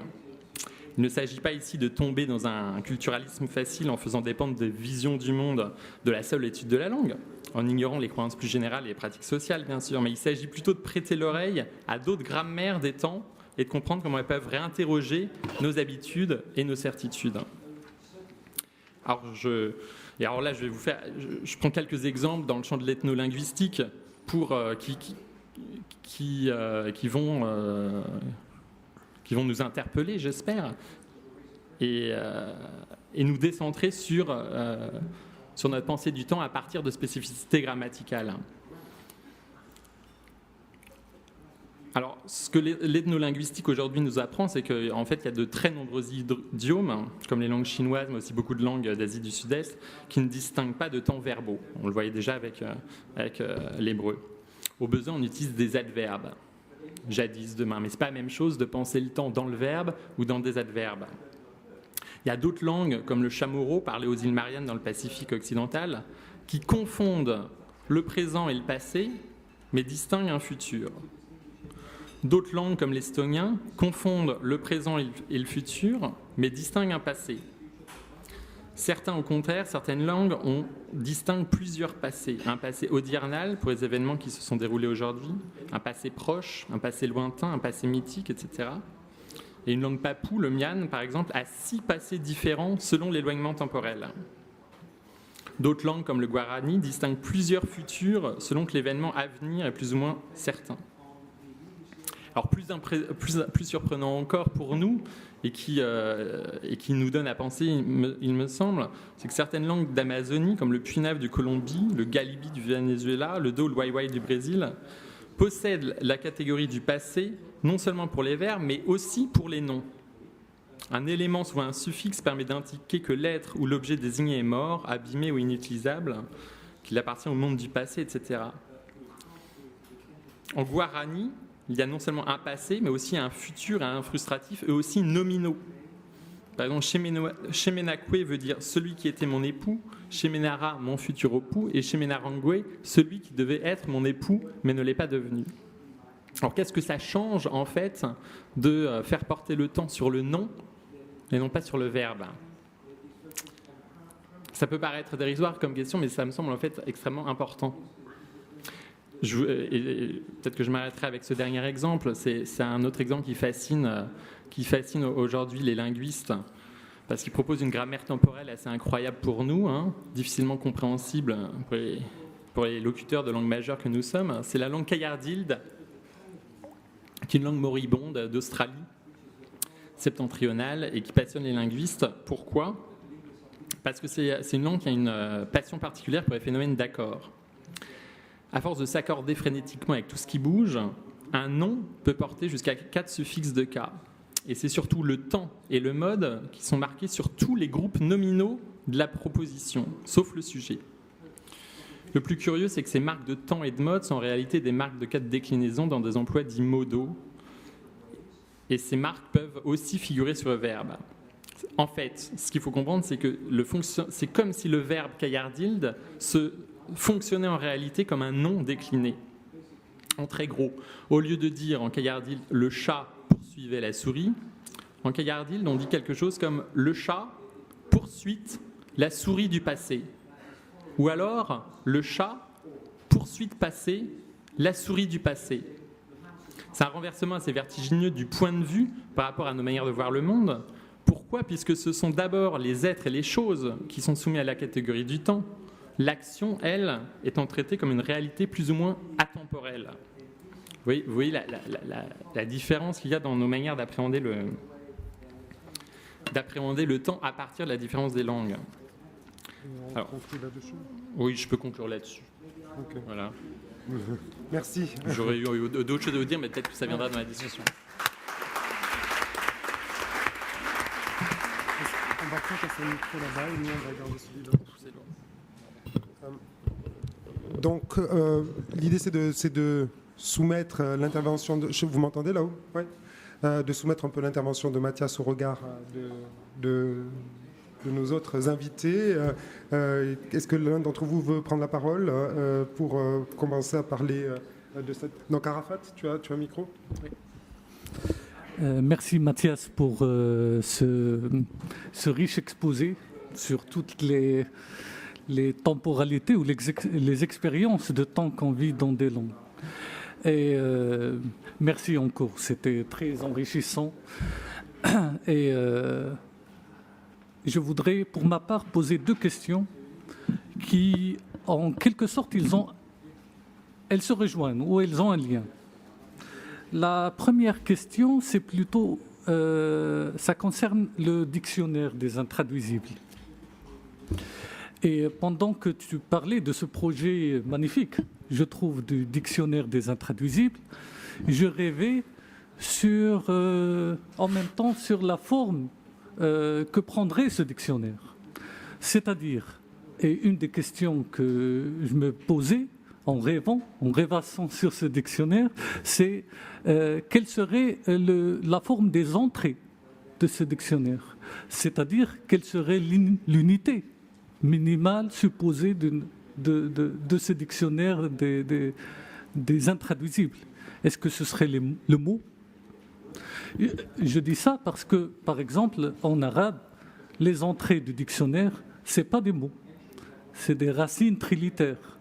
Il ne s'agit pas ici de tomber dans un culturalisme facile en faisant dépendre des visions du monde de la seule étude de la langue, en ignorant les croyances plus générales et les pratiques sociales, bien sûr, mais il s'agit plutôt de prêter l'oreille à d'autres grammaires des temps et de comprendre comment elles peuvent réinterroger nos habitudes et nos certitudes. Alors là, je prends quelques exemples dans le champ de l'ethnolinguistique pour qui vont nous interpeller, j'espère, et nous décentrer sur notre pensée du temps à partir de spécificités grammaticales. Alors, ce que l'ethnolinguistique aujourd'hui nous apprend, c'est qu'en fait, il y a de très nombreux idiomes, comme les langues chinoises, mais aussi beaucoup de langues d'Asie du Sud-Est, qui ne distinguent pas de temps verbaux. On le voyait déjà avec l'hébreu. Au besoin, on utilise des adverbes. Jadis, demain. Mais ce n'est pas la même chose de penser le temps dans le verbe ou dans des adverbes. Il y a d'autres langues, comme le chamorro, parlé aux îles Mariannes dans le Pacifique occidental, qui confondent le présent et le passé, mais distinguent un futur. D'autres langues, comme l'estonien, confondent le présent et le futur, mais distinguent un passé. Certaines langues distinguent plusieurs passés. Un passé hodiernal pour les événements qui se sont déroulés aujourd'hui, un passé proche, un passé lointain, un passé mythique, etc. Et une langue papou, le mian, par exemple, a 6 passés différents selon l'éloignement temporel. D'autres langues, comme le guarani, distinguent plusieurs futurs selon que l'événement à venir est plus ou moins certain. Alors plus surprenant encore pour nous, et qui nous donne à penser, il me semble, c'est que certaines langues d'Amazonie, comme le Puinave du Colombie, le Galibi du Venezuela, le Do, le Waiwai du Brésil, possèdent la catégorie du passé, non seulement pour les verbes, mais aussi pour les noms. Un élément, soit un suffixe, permet d'indiquer que l'être ou l'objet désigné est mort, abîmé ou inutilisable, qu'il appartient au monde du passé, etc. En guarani, il y a non seulement un passé, mais aussi un futur et un frustratif, eux aussi nominaux. Par exemple, Shemenakwe veut dire « celui qui était mon époux », Shemenara, mon futur époux, et Shemenarangwe, celui qui devait être mon époux, mais ne l'est pas devenu. Alors, qu'est-ce que ça change, en fait, de faire porter le temps sur le nom, et non pas sur le verbe ? Ça peut paraître dérisoire comme question, mais ça me semble, en fait, extrêmement important. Peut-être que je m'arrêterai avec ce dernier exemple. C'est un autre exemple qui fascine aujourd'hui les linguistes, parce qu'il propose une grammaire temporelle assez incroyable pour nous, difficilement compréhensible pour les locuteurs de langue majeure que nous sommes. C'est la langue kayardild, qui est une langue moribonde d'Australie septentrionale et qui passionne les linguistes. Pourquoi ? Parce que c'est une langue qui a une passion particulière pour les phénomènes d'accord. À force de s'accorder frénétiquement avec tout ce qui bouge, un nom peut porter jusqu'à 4 suffixes de cas. Et c'est surtout le temps et le mode qui sont marqués sur tous les groupes nominaux de la proposition, sauf le sujet. Le plus curieux, c'est que ces marques de temps et de mode sont en réalité des marques de cas de déclinaison dans des emplois dits modaux. Et ces marques peuvent aussi figurer sur le verbe. En fait, ce qu'il faut comprendre, c'est que c'est comme si le verbe kayardild fonctionnait en réalité comme un nom décliné. En très gros, au lieu de dire en kayardild le chat poursuivait la souris, en kayardild on dit quelque chose comme le chat poursuite la souris du passé, ou alors le chat poursuite passé la souris du passé. C'est un renversement assez vertigineux du point de vue par rapport à nos manières de voir le monde. Pourquoi ? Puisque ce sont d'abord les êtres et les choses qui sont soumis à la catégorie du temps. L'action, elle, étant traitée comme une réalité plus ou moins atemporelle. Vous voyez la différence qu'il y a dans nos manières d'appréhender le temps à partir de la différence des langues. Alors, conclut là-dessus ? Oui, je peux conclure là-dessus. Okay. Voilà. Merci. J'aurais eu d'autres choses à vous dire, mais peut-être que ça viendra dans la discussion. On va prendre un micro là-bas et nous on va garder celui-là. Donc, l'idée, c'est de soumettre l'intervention de... Vous m'entendez là-haut ? Oui. De soumettre un peu l'intervention de Mathias au regard de nos autres invités. Est-ce que l'un d'entre vous veut prendre la parole pour commencer à parler de cette... Donc, Arafat, tu as un micro ? Oui. Merci Mathias pour ce riche exposé sur toutes les temporalités ou les expériences de temps qu'on vit dans des langues. Et merci encore, c'était très enrichissant. Et je voudrais pour ma part poser 2 questions qui, en quelque sorte, elles se rejoignent ou elles ont un lien. La première question, c'est plutôt, ça concerne le dictionnaire des intraduisibles. Et pendant que tu parlais de ce projet magnifique, je trouve, du dictionnaire des intraduisibles, je rêvais en même temps sur la forme que prendrait ce dictionnaire. C'est-à-dire, et une des questions que je me posais en rêvassant sur ce dictionnaire, c'est quelle serait la forme des entrées de ce dictionnaire, c'est-à-dire quelle serait l'unité minimale supposée de ce dictionnaire des intraduisibles. Est-ce que ce serait le mot ? Je dis ça parce que, par exemple, en arabe, les entrées du dictionnaire, ce n'est pas des mots, c'est des racines trilitères,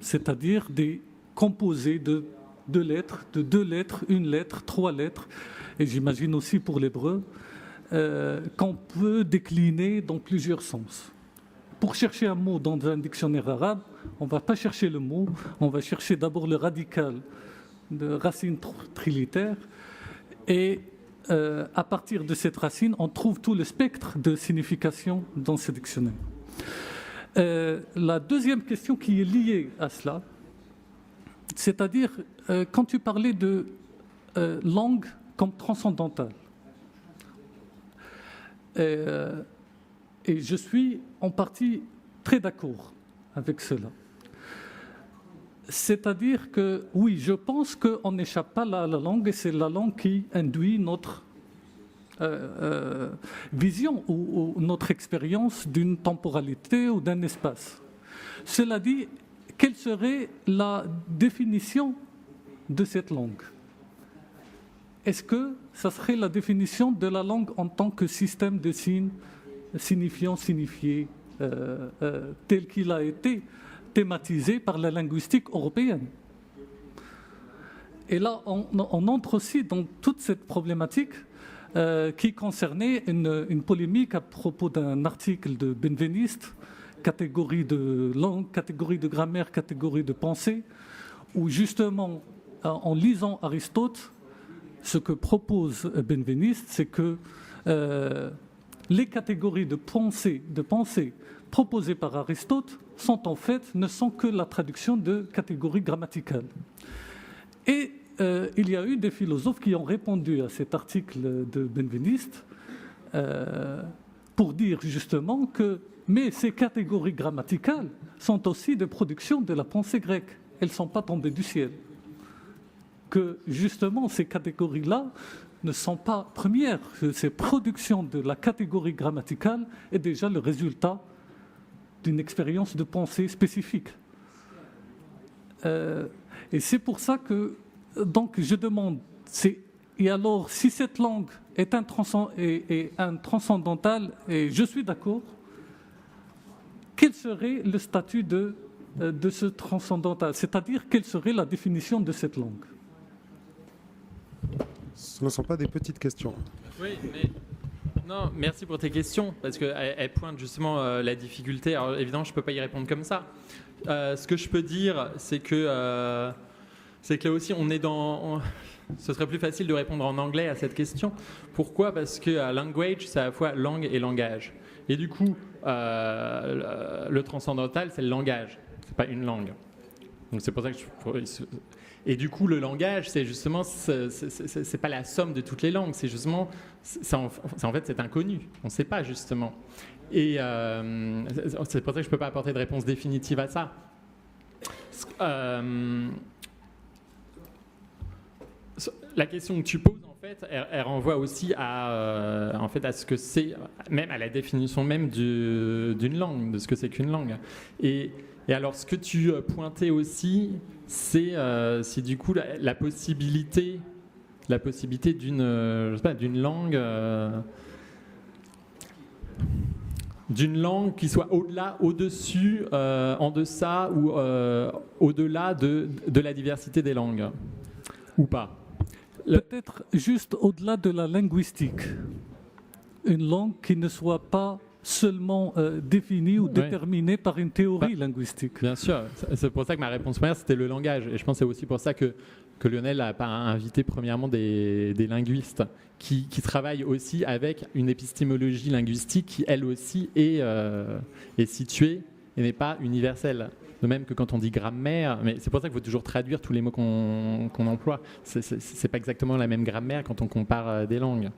c'est-à-dire des composés de 2 lettres, de 2 lettres, 1 lettre, 3 lettres, et j'imagine aussi pour l'hébreu, qu'on peut décliner dans plusieurs sens. Pour chercher un mot dans un dictionnaire arabe, on ne va pas chercher le mot, on va chercher d'abord le radical de racine trilitère, et à partir de cette racine, on trouve tout le spectre de signification dans ce dictionnaire. La deuxième question qui est liée à cela, c'est-à-dire quand tu parlais de langue comme transcendantale, et je suis en partie très d'accord avec cela. C'est-à-dire que, oui, je pense qu'on n'échappe pas à la langue et c'est la langue qui induit notre vision ou notre expérience d'une temporalité ou d'un espace. Cela dit, quelle serait la définition de cette langue ? Est-ce que ça serait la définition de la langue en tant que système de signes signifiant, signifié, tel qu'il a été thématisé par la linguistique européenne? Et là, on entre aussi dans toute cette problématique qui concernait une polémique à propos d'un article de Benveniste, catégorie de langue, catégorie de grammaire, catégorie de pensée, où justement, en lisant Aristote, ce que propose Benveniste, c'est que les catégories de pensée proposées par Aristote ne sont que la traduction de catégories grammaticales. Et il y a eu des philosophes qui ont répondu à cet article de Benveniste pour dire justement que mais ces catégories grammaticales sont aussi des productions de la pensée grecque. Elles ne sont pas tombées du ciel. Que justement ces catégories-là ne sont pas premières. Ces productions de la catégorie grammaticale est déjà le résultat d'une expérience de pensée spécifique. Et c'est pour ça que donc je demande, et alors si cette langue est un transcendantal, et je suis d'accord, quel serait le statut de ce transcendantal? C'est-à-dire, quelle serait la définition de cette langue? Ce ne sont pas des petites questions. Oui, mais... Non, merci pour tes questions, parce qu'elles pointent justement la difficulté. Alors évidemment, je ne peux pas y répondre comme ça. Ce que je peux dire, c'est que là aussi, on est dans... Ce serait plus facile de répondre en anglais à cette question. Pourquoi ? Parce que language, c'est à la fois langue et langage. Et du coup, le transcendantal, c'est le langage. C'est pas une langue. Donc c'est pour ça que et du coup, le langage, c'est justement, c'est pas la somme de toutes les langues. C'est justement, en fait, c'est inconnu. On ne sait pas justement. Et c'est pour ça que je peux pas apporter de réponse définitive à ça. La question que tu poses, en fait, elle renvoie aussi à ce que c'est, même à la définition même d'une langue, de ce que c'est qu'une langue. Et alors, ce que tu pointais aussi, c'est du coup la possibilité la possibilité d'une langue. D'une langue qui soit au-delà, au-dessus, en deçà ou au-delà de la diversité des langues, ou pas. Peut-être juste au-delà de la linguistique. Une langue qui ne soit pas seulement définie ou déterminée par une théorie linguistique. Bien sûr, c'est pour ça que ma réponse première c'était le langage. Et je pense que c'est aussi pour ça que Lionel a invité premièrement des linguistes qui travaillent aussi avec une épistémologie linguistique qui elle aussi est située et n'est pas universelle. De même que quand on dit grammaire, mais c'est pour ça qu'il faut toujours traduire tous les mots qu'on emploie. C'est pas exactement la même grammaire quand on compare des langues.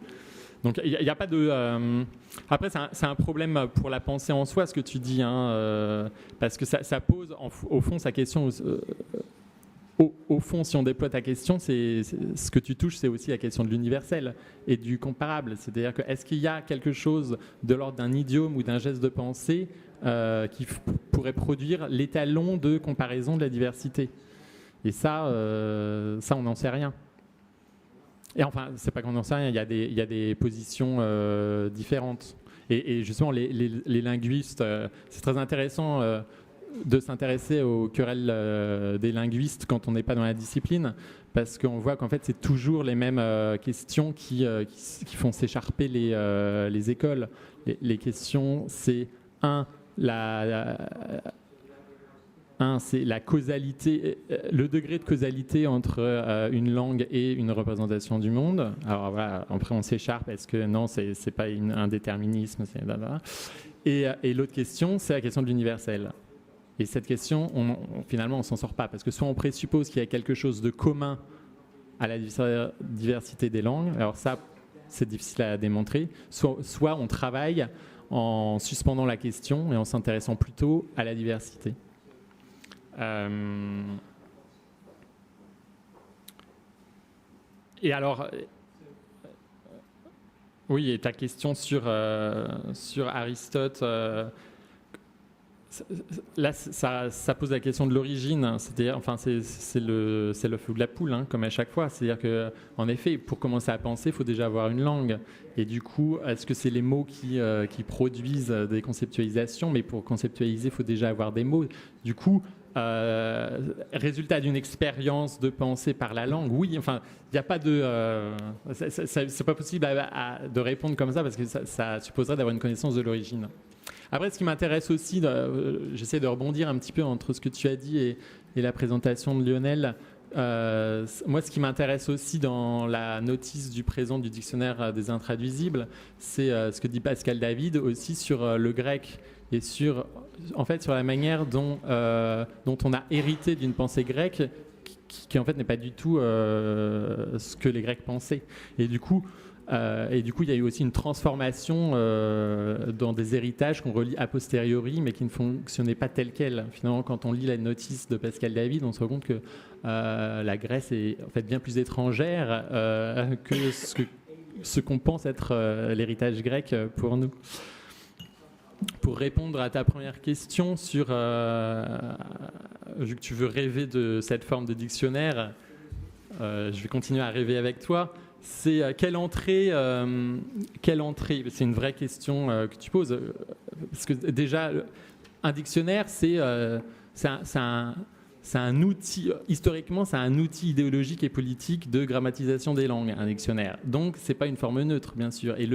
Donc il n'y a pas de... Après, c'est un problème pour la pensée en soi, ce que tu dis, parce que ça pose, au fond, sa question... Au fond, si on déploie ta question, ce que tu touches, c'est aussi la question de l'universel et du comparable. C'est-à-dire que est-ce qu'il y a quelque chose de l'ordre d'un idiome ou d'un geste de pensée qui pourrait produire l'étalon de comparaison de la diversité? Et ça, on n'en sait rien. Et enfin, c'est pas qu'on n'en sait rien, il y a des positions différentes. Et justement, les linguistes, c'est très intéressant de s'intéresser aux querelles des linguistes quand on n'est pas dans la discipline, parce qu'on voit qu'en fait, c'est toujours les mêmes questions qui font s'écharper les écoles. Les questions, c'est c'est la causalité, le degré de causalité entre une langue et une représentation du monde. Alors voilà, après on s'écharpe, est-ce que non, c'est pas un déterminisme, et l'autre question, c'est la question de l'universel. Et cette question, finalement, on s'en sort pas, parce que soit on présuppose qu'il y a quelque chose de commun à la diversité des langues, alors ça, c'est difficile à démontrer, soit on travaille en suspendant la question et en s'intéressant plutôt à la diversité. Et alors, oui, et ta question sur Aristote, là, ça pose la question de l'origine. C'est-à-dire, enfin, c'est l'œuf ou de la poule, comme à chaque fois. C'est-à-dire que, en effet, pour commencer à penser, il faut déjà avoir une langue. Et du coup, est-ce que c'est les mots qui produisent des conceptualisations? Mais pour conceptualiser, il faut déjà avoir des mots. Du coup, résultat d'une expérience de pensée par la langue, oui, enfin, il n'y a pas de... c'est pas possible de répondre comme ça, parce que ça supposerait d'avoir une connaissance de l'origine. Après, ce qui m'intéresse aussi, j'essaie de rebondir un petit peu entre ce que tu as dit et la présentation de Lionel. Moi, ce qui m'intéresse aussi dans la notice du présent du dictionnaire des intraduisibles, c'est ce que dit Pascal David aussi sur le grec et sur la manière dont on a hérité d'une pensée grecque qui en fait n'est pas du tout ce que les Grecs pensaient. Et du coup, il y a eu aussi une transformation dans des héritages qu'on relie a posteriori, mais qui ne fonctionnaient pas tels quels. Finalement, quand on lit la notice de Pascal David, on se rend compte que la Grèce est en fait bien plus étrangère que ce qu'on pense être l'héritage grec pour nous. Pour répondre à ta première question sur, vu que tu veux rêver de cette forme de dictionnaire, je vais continuer à rêver avec toi. C'est quelle entrée c'est une vraie question que tu poses, parce que déjà un dictionnaire c'est un outil, historiquement c'est un outil idéologique et politique de grammatisation des langues, un dictionnaire, donc c'est pas une forme neutre bien sûr, et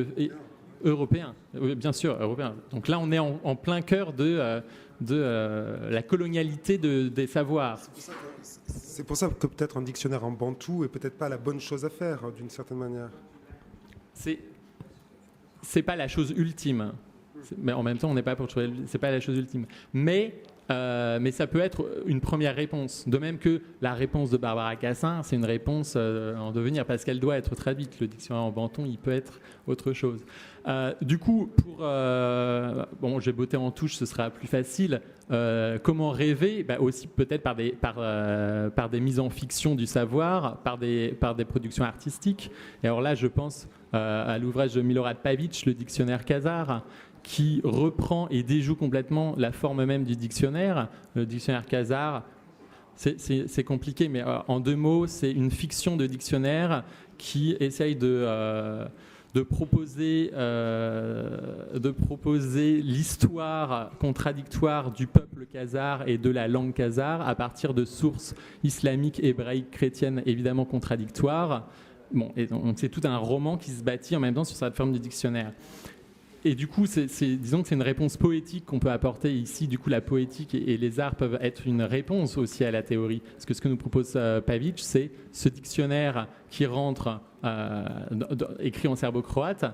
européen, bien sûr européen. Donc là on est en plein cœur de la colonialité des savoirs. C'est pour ça que peut-être un dictionnaire en bantou est peut-être pas la bonne chose à faire, d'une certaine manière. C'est pas la chose ultime. Mais en même temps, on n'est pas pour trouver. C'est pas la chose ultime. Mais ça peut être une première réponse. De même que la réponse de Barbara Cassin, c'est une réponse en devenir, parce qu'elle doit être traduite. Le dictionnaire en banton, il peut être autre chose. Du coup, j'ai botté en touche, ce sera plus facile. Comment rêver? Aussi peut-être par des mises en fiction du savoir, par des productions artistiques. Et alors là, je pense à l'ouvrage de Milorad Pavic, le dictionnaire Khazar, qui reprend et déjoue complètement la forme même du dictionnaire. Le dictionnaire Khazar, C'est compliqué, mais en 2 mots, c'est une fiction de dictionnaire qui essaye de proposer l'histoire contradictoire du peuple khazar et de la langue khazare à partir de sources islamiques, hébraïques, chrétiennes, évidemment contradictoires. Bon, et donc c'est tout un roman qui se bâtit en même temps sur cette forme du dictionnaire. Et du coup, disons que c'est une réponse poétique qu'on peut apporter ici. Du coup, la poétique et les arts peuvent être une réponse aussi à la théorie. Parce que ce que nous propose Pavic, c'est ce dictionnaire qui rentre, écrit en serbo-croate.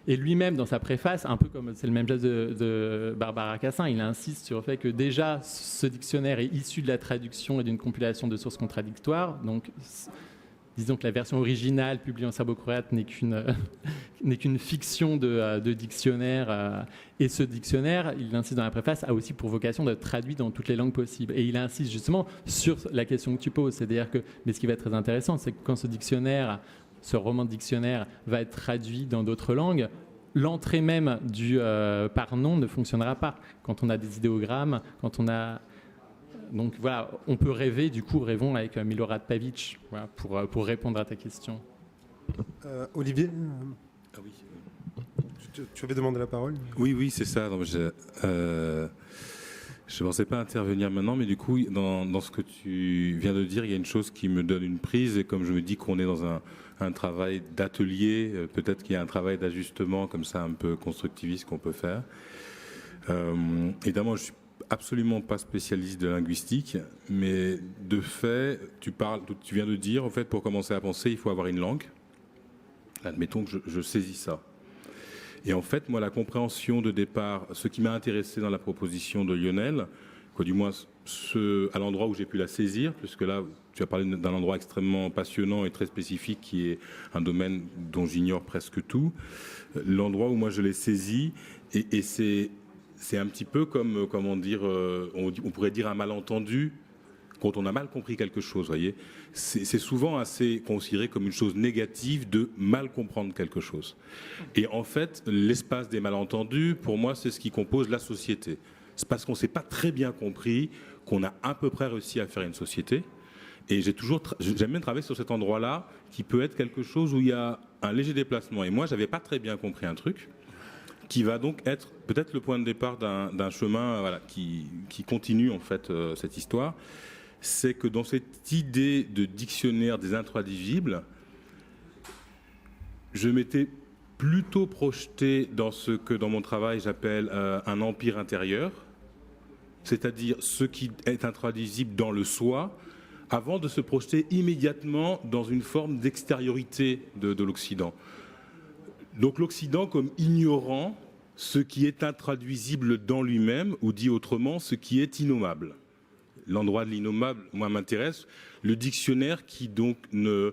Et lui-même, dans sa préface, un peu comme c'est le même geste de Barbara Cassin, il insiste sur le fait que déjà, ce dictionnaire est issu de la traduction et d'une compilation de sources contradictoires. Donc, disons que la version originale publiée en serbo-croate n'est qu'une fiction de dictionnaire. Et ce dictionnaire, il insiste dans la préface, a aussi pour vocation d'être traduit dans toutes les langues possibles. Et il insiste justement sur la question que tu poses. C'est-à-dire que, mais ce qui va être très intéressant, c'est que quand ce roman de dictionnaire va être traduit dans d'autres langues, l'entrée même du par nom ne fonctionnera pas. Quand on a des idéogrammes, quand on a... Donc voilà, on peut rêver, du coup, rêvons avec Milorad Pavic, voilà, pour répondre à ta question. Olivier, Ah oui. tu avais demandé la parole ? Oui, c'est ça. Donc, je ne pensais pas intervenir maintenant, mais du coup, dans ce que tu viens de dire, il y a une chose qui me donne une prise. Et comme je me dis qu'on est dans un travail d'atelier, peut-être qu'il y a un travail d'ajustement comme ça, un peu constructiviste qu'on peut faire. Évidemment, je suis absolument pas spécialiste de linguistique, mais de fait, tu viens de dire, en fait, pour commencer à penser, il faut avoir une langue. Admettons que je saisis ça. Et en fait, moi, la compréhension de départ, ce qui m'a intéressé dans la proposition de Lionel, quoi, du moins à l'endroit où j'ai pu la saisir, puisque là, tu as parlé d'un endroit extrêmement passionnant et très spécifique, qui est un domaine dont j'ignore presque tout. L'endroit où moi je l'ai saisi, et c'est un petit peu comme, comment dire, on pourrait dire un malentendu quand on a mal compris quelque chose, voyez. C'est souvent assez considéré comme une chose négative de mal comprendre quelque chose. Et en fait, l'espace des malentendus, pour moi, c'est ce qui compose la société. C'est parce qu'on ne s'est pas très bien compris qu'on a à peu près réussi à faire une société. Et j'aime bien travailler sur cet endroit-là, qui peut être quelque chose où il y a un léger déplacement. Et moi, je n'avais pas très bien compris un truc, qui va donc être peut-être le point de départ d'un chemin, voilà, qui continue en fait cette histoire. C'est que dans cette idée de dictionnaire des intraduisibles, je m'étais plutôt projeté dans ce que dans mon travail j'appelle un empire intérieur, c'est-à-dire ce qui est intraduisible dans le soi, avant de se projeter immédiatement dans une forme d'extériorité de l'Occident. Donc l'Occident comme ignorant ce qui est intraduisible dans lui-même, ou dit autrement, ce qui est innommable. L'endroit de l'innommable, moi, m'intéresse. Le dictionnaire qui donc ne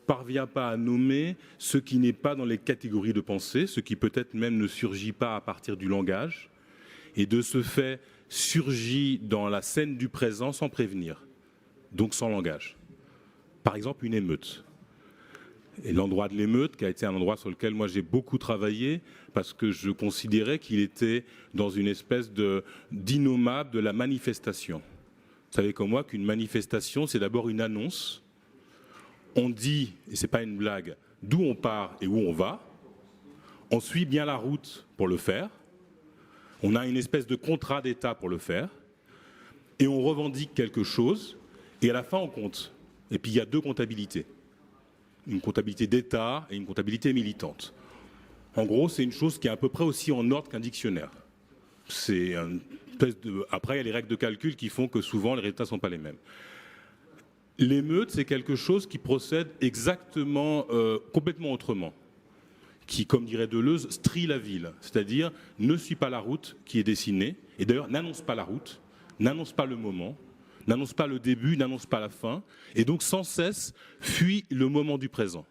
parvient pas à nommer ce qui n'est pas dans les catégories de pensée, ce qui peut-être même ne surgit pas à partir du langage, et de ce fait surgit dans la scène du présent sans prévenir, donc sans langage. Par exemple, une émeute. Et l'endroit de l'émeute, qui a été un endroit sur lequel moi j'ai beaucoup travaillé, parce que je considérais qu'il était dans une espèce d'innommable de la manifestation. Vous savez comme moi qu'une manifestation, c'est d'abord une annonce. On dit, et c'est pas une blague, d'où on part et où on va. On suit bien la route pour le faire. On a une espèce de contrat d'État pour le faire. Et on revendique quelque chose. Et à la fin, on compte. Et puis il y a 2 comptabilités. Une comptabilité d'État et une comptabilité militante. En gros, c'est une chose qui est à peu près aussi en ordre qu'un dictionnaire. C'est une espèce de... Après, il y a les règles de calcul qui font que souvent, les résultats ne sont pas les mêmes. L'émeute, c'est quelque chose qui procède exactement, complètement autrement. Qui, comme dirait Deleuze, strie la ville. C'est-à-dire, ne suit pas la route qui est dessinée. Et d'ailleurs, n'annonce pas la route, n'annonce pas le moment, n'annonce pas le début, n'annonce pas la fin, et donc sans cesse fuit le moment du présent.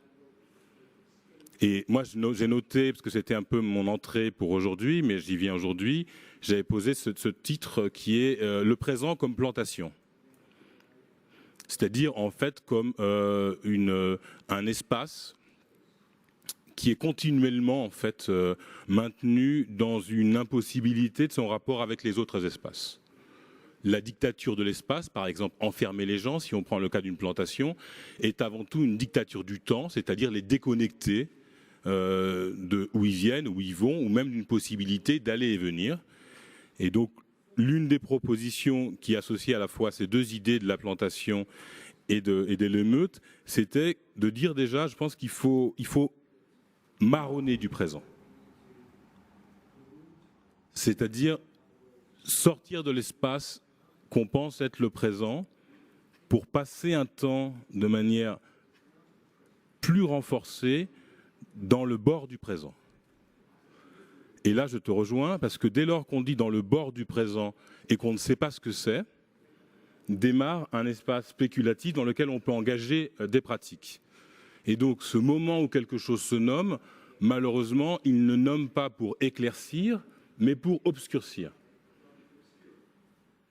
Et moi, j'ai noté, parce que c'était un peu mon entrée pour aujourd'hui, mais j'y viens aujourd'hui, j'avais posé ce titre qui est le présent comme plantation. C'est-à-dire, en fait, comme un espace qui est continuellement, en fait, maintenu dans une impossibilité de son rapport avec les autres espaces. La dictature de l'espace, par exemple, enfermer les gens, si on prend le cas d'une plantation, est avant tout une dictature du temps, c'est-à-dire les déconnecter de où ils viennent, où ils vont, ou même d'une possibilité d'aller et venir. Et donc, l'une des propositions qui associait à la fois ces deux idées de la plantation et de l'émeute, c'était de dire déjà, je pense qu'il faut marronner du présent. C'est-à-dire sortir de l'espace qu'on pense être le présent pour passer un temps de manière plus renforcée dans le bord du présent. Et là, je te rejoins, parce que dès lors qu'on dit dans le bord du présent et qu'on ne sait pas ce que c'est, démarre un espace spéculatif dans lequel on peut engager des pratiques. Et donc, ce moment où quelque chose se nomme, malheureusement, il ne nomme pas pour éclaircir, mais pour obscurcir.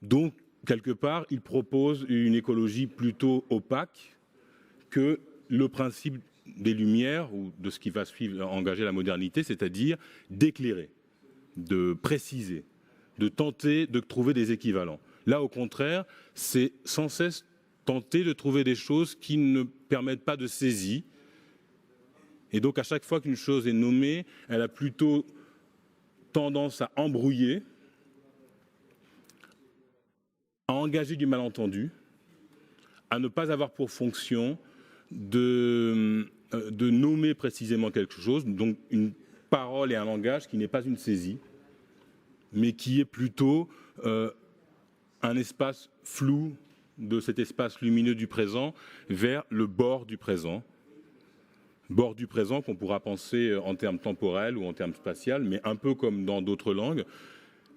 Donc, quelque part, il propose une écologie plutôt opaque que le principe des Lumières ou de ce qui va suivre, engager la modernité, c'est-à-dire d'éclairer, de préciser, de tenter de trouver des équivalents. Là, au contraire, c'est sans cesse tenter de trouver des choses qui ne permettent pas de saisie. Et donc, à chaque fois qu'une chose est nommée, elle a plutôt tendance à embrouiller, à engager du malentendu, à ne pas avoir pour fonction de nommer précisément quelque chose, donc une parole et un langage qui n'est pas une saisie, mais qui est plutôt un espace flou de cet espace lumineux du présent vers le bord du présent qu'on pourra penser en termes temporels ou en termes spatials, mais un peu comme dans d'autres langues.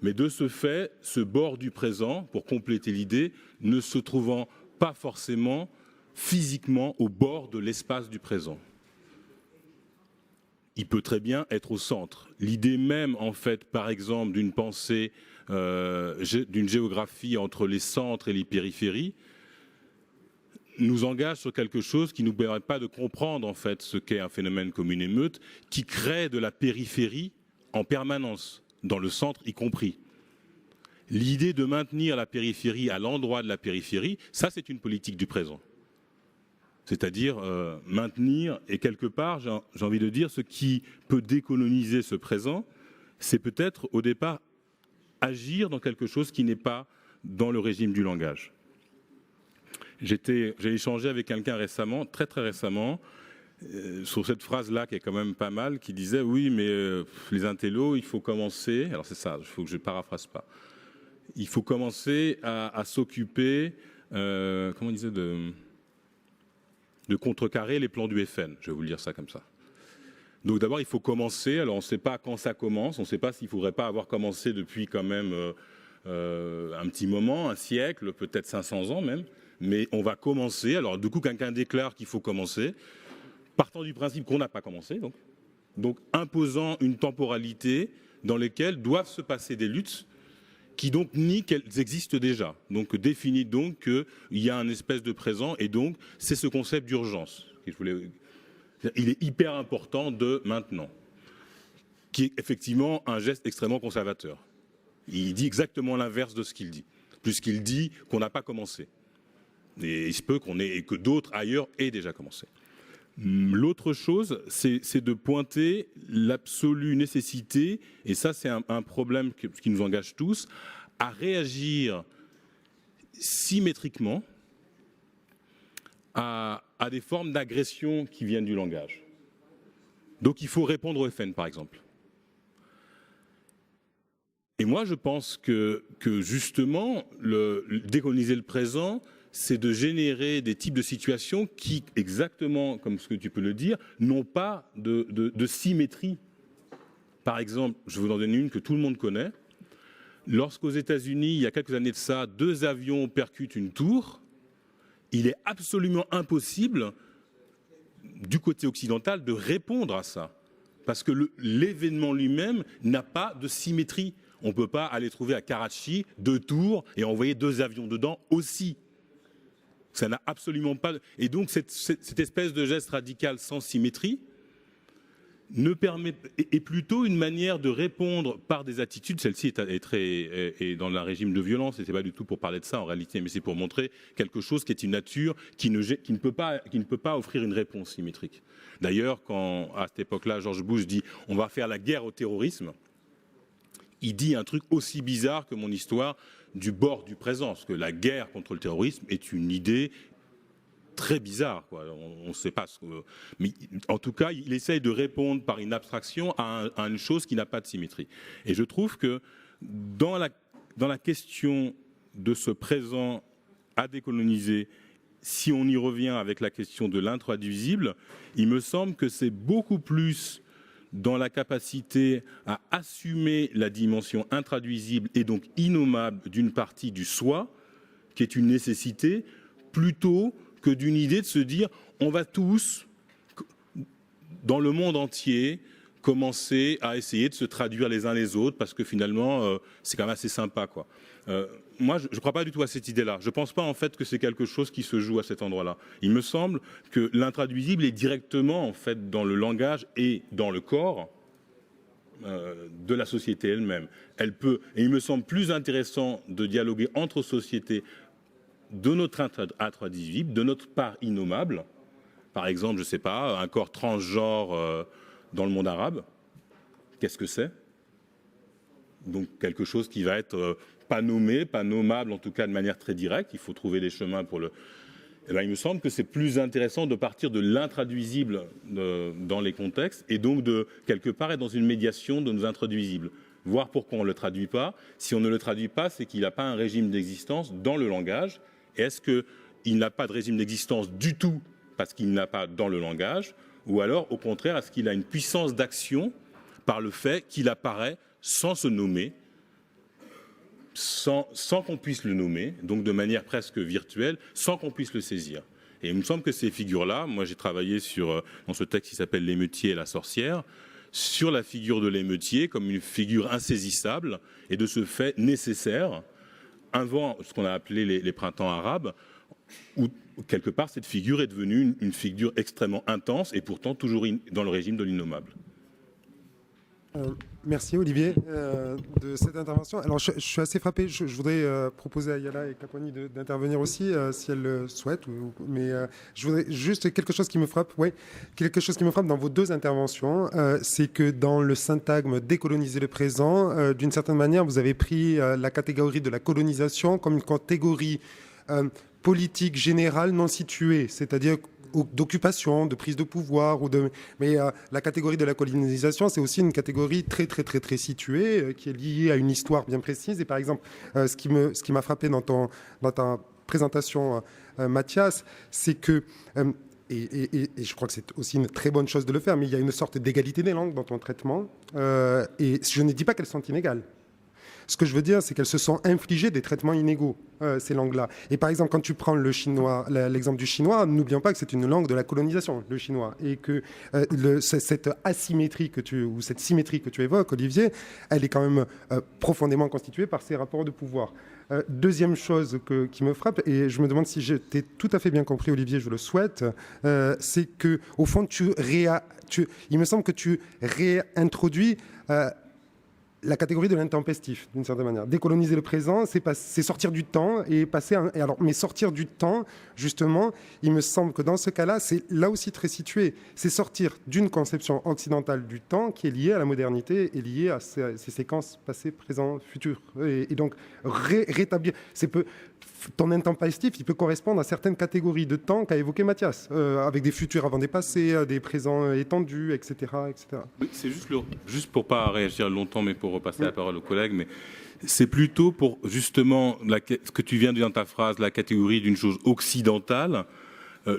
Mais de ce fait, ce bord du présent, pour compléter l'idée, ne se trouvant pas forcément physiquement au bord de l'espace du présent. Il peut très bien être au centre. L'idée même, en fait, par exemple, d'une pensée, d'une géographie entre les centres et les périphéries, nous engage sur quelque chose qui ne nous permet pas de comprendre, en fait, ce qu'est un phénomène comme une émeute, qui crée de la périphérie en permanence, dans le centre y compris. L'idée de maintenir la périphérie à l'endroit de la périphérie, ça, c'est une politique du présent. C'est-à-dire maintenir, et quelque part, j'ai envie de dire, ce qui peut décoloniser ce présent, c'est peut-être au départ agir dans quelque chose qui n'est pas dans le régime du langage. J'ai échangé avec quelqu'un récemment, très récemment, sur cette phrase-là qui est quand même pas mal, qui disait oui, mais les intellos, il faut commencer. Alors c'est ça, il faut que je paraphrase pas. Il faut commencer à s'occuper, comment on disait, de contrecarrer les plans du FN. Je vais vous le dire ça comme ça. Donc d'abord, il faut commencer. Alors on ne sait pas quand ça commence. On ne sait pas s'il ne faudrait pas avoir commencé depuis quand même un petit moment, un siècle, peut-être 500 ans même. Mais on va commencer. Alors du coup, quelqu'un déclare qu'il faut commencer, partant du principe qu'on n'a pas commencé, donc imposant une temporalité dans laquelle doivent se passer des luttes qui donc nient qu'elles existent déjà. Donc définit donc qu'il y a un espèce de présent et donc c'est ce concept d'urgence. Il est hyper important de maintenant, qui est effectivement un geste extrêmement conservateur. Il dit exactement l'inverse de ce qu'il dit, puisqu'il dit qu'on n'a pas commencé. Et il se peut que d'autres ailleurs aient déjà commencé. L'autre chose, c'est de pointer l'absolue nécessité, et ça c'est un problème qui nous engage tous, à réagir symétriquement à des formes d'agression qui viennent du langage. Donc il faut répondre au FN par exemple. Et moi je pense que justement, décoloniser le présent, c'est de générer des types de situations qui, exactement comme ce que tu peux le dire, n'ont pas de symétrie. Par exemple, je vous en donne une que tout le monde connaît. Lorsqu'aux États-Unis, il y a quelques années de ça, 2 avions percutent une tour, il est absolument impossible, du côté occidental, de répondre à ça. Parce que l'événement lui-même n'a pas de symétrie. On ne peut pas aller trouver à Karachi 2 tours et envoyer 2 avions dedans aussi. Ça n'a absolument pas... Et donc cette espèce de geste radical sans symétrie est plutôt une manière de répondre par des attitudes. Celle-ci est dans un régime de violence, et c'est pas du tout pour parler de ça en réalité, mais c'est pour montrer quelque chose qui est une nature qui ne peut pas offrir une réponse symétrique. D'ailleurs, quand à cette époque-là, George Bush dit on va faire la guerre au terrorisme, il dit un truc aussi bizarre que mon histoire du bord du présent, parce que la guerre contre le terrorisme est une idée très bizarre, quoi. On ne sait pas mais en tout cas, il essaye de répondre par une abstraction à une chose qui n'a pas de symétrie. Et je trouve que dans la question de ce présent à décoloniser, si on y revient avec la question de l'intraduisible, il me semble que c'est beaucoup plus dans la capacité à assumer la dimension intraduisible et donc innommable d'une partie du soi, qui est une nécessité, plutôt que d'une idée de se dire on va tous, dans le monde entier, commencer à essayer de se traduire les uns les autres, parce que finalement, c'est quand même assez sympa, quoi. Moi, je ne crois pas du tout à cette idée-là. Je ne pense pas en fait que c'est quelque chose qui se joue à cet endroit-là. Il me semble que l'intraduisible est directement en fait dans le langage et dans le corps de la société elle-même. Et il me semble plus intéressant de dialoguer entre sociétés de notre intraduisible, de notre part innommable. Par exemple, je ne sais pas, un corps transgenre dans le monde arabe. Qu'est-ce que c'est ? Donc quelque chose qui va être pas nommé, pas nommable, en tout cas de manière très directe. Il faut trouver des chemins pour le... Eh bien, il me semble que c'est plus intéressant de partir de l'intraduisible dans les contextes et donc de, quelque part, être dans une médiation de nos intraduisibles. Voir pourquoi on ne le traduit pas. Si on ne le traduit pas, c'est qu'il n'a pas un régime d'existence dans le langage. Et est-ce qu'il n'a pas de régime d'existence du tout parce qu'il n'a pas dans le langage ? Ou alors, au contraire, est-ce qu'il a une puissance d'action par le fait qu'il apparaît sans se nommer, sans qu'on puisse le nommer, donc de manière presque virtuelle, sans qu'on puisse le saisir. Et il me semble que ces figures-là, moi j'ai travaillé dans ce texte qui s'appelle « L'émeutier et la sorcière », sur la figure de l'émeutier comme une figure insaisissable et de ce fait nécessaire, avant ce qu'on a appelé les printemps arabes, où quelque part cette figure est devenue une figure extrêmement intense et pourtant toujours dans le régime de l'innommable. Merci Olivier de cette intervention. Alors je suis assez frappé, je voudrais proposer à Yala et Kapwani d'intervenir aussi si elles le souhaitent, mais je voudrais juste quelque chose qui me frappe, quelque chose qui me frappe dans vos deux interventions, c'est que dans le syntagme décoloniser le présent, d'une certaine manière vous avez pris la catégorie de la colonisation comme une catégorie politique générale non située, c'est-à-dire d'occupation, de prise de pouvoir, mais la catégorie de la colonisation, c'est aussi une catégorie très située, qui est liée à une histoire bien précise. Et par exemple, ce qui m'a frappé dans ta présentation, Mathias, c'est que, et je crois que c'est aussi une très bonne chose de le faire, mais il y a une sorte d'égalité des langues dans ton traitement, et je ne dis pas qu'elles sont inégales. Ce que je veux dire, c'est qu'elles se sont infligées des traitements inégaux, ces langues-là. Et par exemple, quand tu prends le chinois, l'exemple du chinois, n'oublions pas que c'est une langue de la colonisation, le chinois, et que cette asymétrie ou cette symétrie que tu évoques, Olivier, elle est quand même profondément constituée par ces rapports de pouvoir. Deuxième chose qui me frappe, et je me demande si j'ai tout à fait bien compris, Olivier, je le souhaite, c'est que au fond, il me semble que tu réintroduis la catégorie de l'intempestif, d'une certaine manière. Décoloniser le présent, c'est sortir du temps et passer mais sortir du temps, justement, il me semble que dans ce cas-là, c'est là aussi très situé. C'est sortir d'une conception occidentale du temps qui est liée à la modernité et liée à ces séquences passé, présent, futur. Et donc, rétablir... Ton intempestif, il peut correspondre à certaines catégories de temps qu'a évoqué Mathias, avec des futurs avant des passés, des présents étendus, etc. etc. Oui, c'est juste pour ne pas réagir longtemps, mais pour repasser la parole aux collègues, mais c'est plutôt pour justement ce que tu viens de dire dans ta phrase, la catégorie d'une chose occidentale.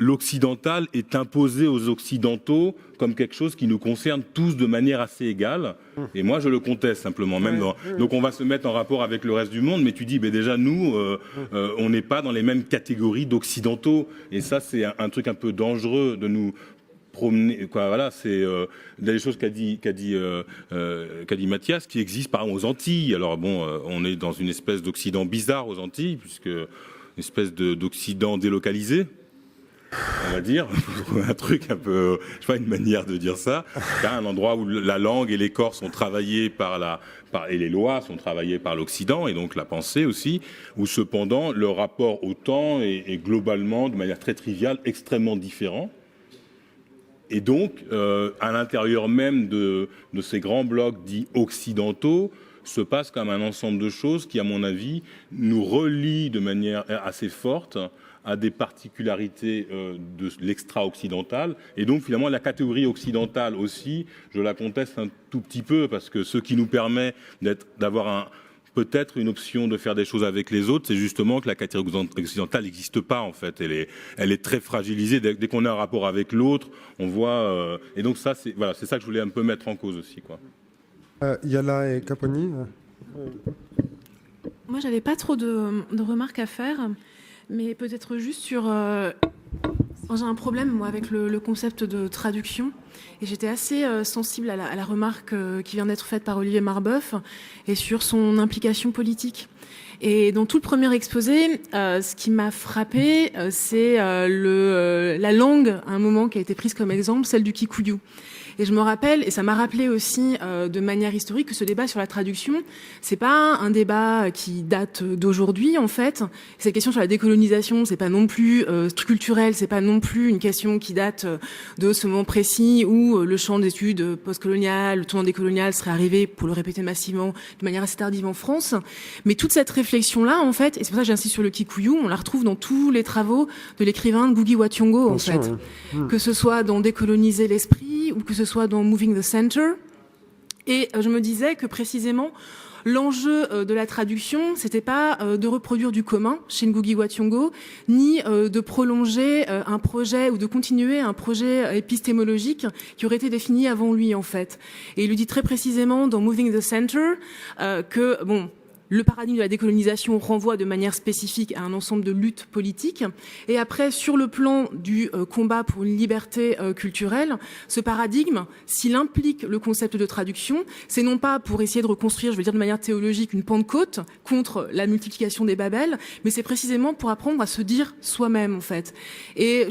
L'occidental est imposé aux occidentaux comme quelque chose qui nous concerne tous de manière assez égale. Et moi, je le conteste simplement. Donc on va se mettre en rapport avec le reste du monde, mais tu dis, déjà, nous, on n'est pas dans les mêmes catégories d'occidentaux. Et ça, c'est un truc un peu dangereux de nous promener. Voilà, c'est des choses qu'a dit Mathias, qui existent par exemple aux Antilles. Alors on est dans une espèce d'Occident bizarre aux Antilles, puisque une espèce d'Occident délocalisé. on va dire, un truc un peu, je sais pas, une manière de dire ça, un endroit où la langue et les corps sont travaillés et les lois sont travaillées par l'Occident, et donc la pensée aussi, où cependant le rapport au temps est globalement, de manière très triviale, extrêmement différent. Et donc, à l'intérieur même de ces grands blocs dits occidentaux, se passe comme un ensemble de choses qui, à mon avis, nous relient de manière assez forte à des particularités de l'extra-occidental. Et donc, finalement, la catégorie occidentale aussi, je la conteste un tout petit peu, parce que ce qui nous permet d'avoir peut-être une option de faire des choses avec les autres, c'est justement que la catégorie occidentale n'existe pas, en fait. Elle est très fragilisée. Dès qu'on a un rapport avec l'autre, on voit... et donc, ça, c'est ça que je voulais un peu mettre en cause aussi, quoi. Yala et Caponi. Moi, j'avais pas trop de remarques à faire, mais peut-être juste sur... j'ai un problème, moi, avec le concept de traduction, et j'étais assez sensible à la remarque qui vient d'être faite par Olivier Marbeuf, et sur son implication politique. Et dans tout le premier exposé, ce qui m'a frappé, c'est la langue, à un moment, qui a été prise comme exemple, celle du kikuyu. Et je me rappelle, et ça m'a rappelé aussi de manière historique, que ce débat sur la traduction, c'est pas un débat qui date d'aujourd'hui, en fait. Cette question sur la décolonisation, c'est pas non plus culturel, c'est pas non plus une question qui date de ce moment précis où le champ d'études postcoloniales, le tournant décolonial serait arrivé, pour le répéter massivement, de manière assez tardive en France. Mais toute cette réflexion-là, en fait, et c'est pour ça que j'insiste sur le kikuyu, on la retrouve dans tous les travaux de l'écrivain Ngugi wa Thiong'o, en fait. Que ce soit dans Décoloniser l'esprit, ou que ce soit dans Moving the Center. Et je me disais que précisément l'enjeu de la traduction, c'était pas de reproduire du commun chez Ngugi wa Thiong'o, ni de prolonger un projet ou de continuer un projet épistémologique qui aurait été défini avant lui, en fait. Et il lui dit très précisément dans Moving the Center que le paradigme de la décolonisation renvoie de manière spécifique à un ensemble de luttes politiques. Et après, sur le plan du combat pour une liberté culturelle, ce paradigme, s'il implique le concept de traduction, c'est non pas pour essayer de reconstruire, je veux dire de manière théologique, une Pentecôte contre la multiplication des Babels, mais c'est précisément pour apprendre à se dire soi-même, en fait. Et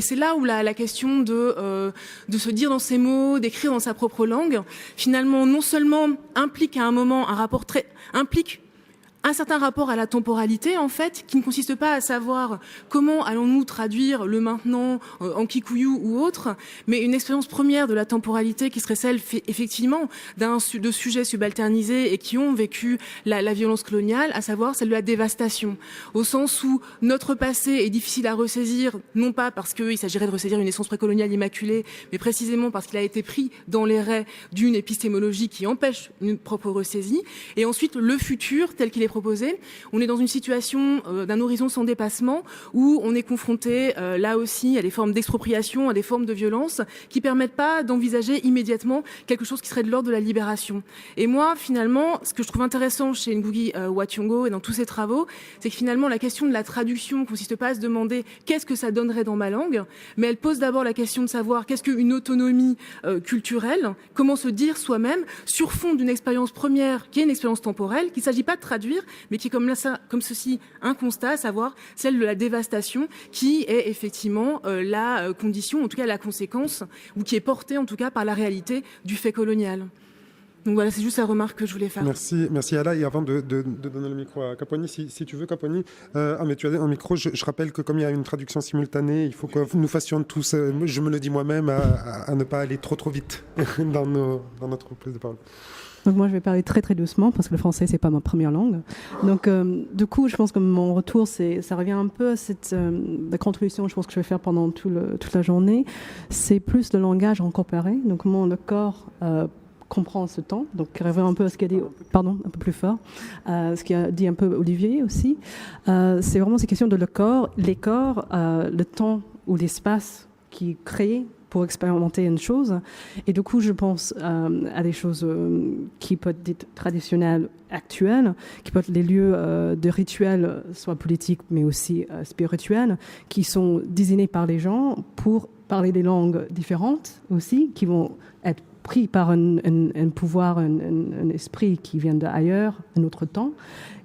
c'est là où la question de se dire dans ses mots, d'écrire dans sa propre langue, finalement, non seulement implique à un moment implique un certain rapport à la temporalité, en fait, qui ne consiste pas à savoir comment allons-nous traduire le maintenant en kikuyu ou autre, mais une expérience première de la temporalité qui serait celle, effectivement, de sujets subalternisés et qui ont vécu la violence coloniale, à savoir celle de la dévastation, au sens où notre passé est difficile à ressaisir, non pas parce qu'il s'agirait de ressaisir une essence précoloniale immaculée, mais précisément parce qu'il a été pris dans les raies d'une épistémologie qui empêche une propre ressaisie, et ensuite le futur tel qu'il est proposé. On est dans une situation d'un horizon sans dépassement où on est confronté là aussi à des formes d'expropriation, à des formes de violence qui permettent pas d'envisager immédiatement quelque chose qui serait de l'ordre de la libération. Et moi, finalement, ce que je trouve intéressant chez Ngugi wa Thiong'o et dans tous ses travaux, c'est que finalement la question de la traduction ne consiste pas à se demander qu'est-ce que ça donnerait dans ma langue, mais elle pose d'abord la question de savoir qu'est-ce qu'une autonomie culturelle, comment se dire soi-même sur fond d'une expérience première qui est une expérience temporelle, qu'il ne s'agit pas de traduire, mais qui est comme ceci un constat, à savoir celle de la dévastation, qui est effectivement la condition, en tout cas la conséquence, ou qui est portée en tout cas par la réalité du fait colonial. Donc voilà, c'est juste la remarque que je voulais faire. Merci Ala. Et avant de donner le micro à Caponi, si tu veux, Caponi, mais tu as un micro. Je rappelle que comme il y a une traduction simultanée, il faut que nous fassions tous, je me le dis moi-même, à ne pas aller trop vite dans notre prise de parole. Donc moi, je vais parler très très doucement parce que le français, c'est pas ma première langue. Donc du coup, je pense que mon retour, ça revient un peu à cette la contribution, je pense que je vais faire pendant toute la journée. C'est plus le langage incorporé, donc comment le corps comprend ce temps. Donc revient un peu à ce qu'a dit, pardon, un peu plus fort, ce qu'a dit un peu Olivier aussi. C'est vraiment ces questions de le corps, les corps, le temps ou l'espace qui est créé pour expérimenter une chose. Et du coup, je pense à des choses qui peuvent être traditionnelles, actuelles, qui peuvent être des lieux de rituels, soit politiques, mais aussi spirituels, qui sont désignés par les gens pour parler des langues différentes aussi, qui vont être pris par un pouvoir, un esprit qui vient d'ailleurs, un autre temps,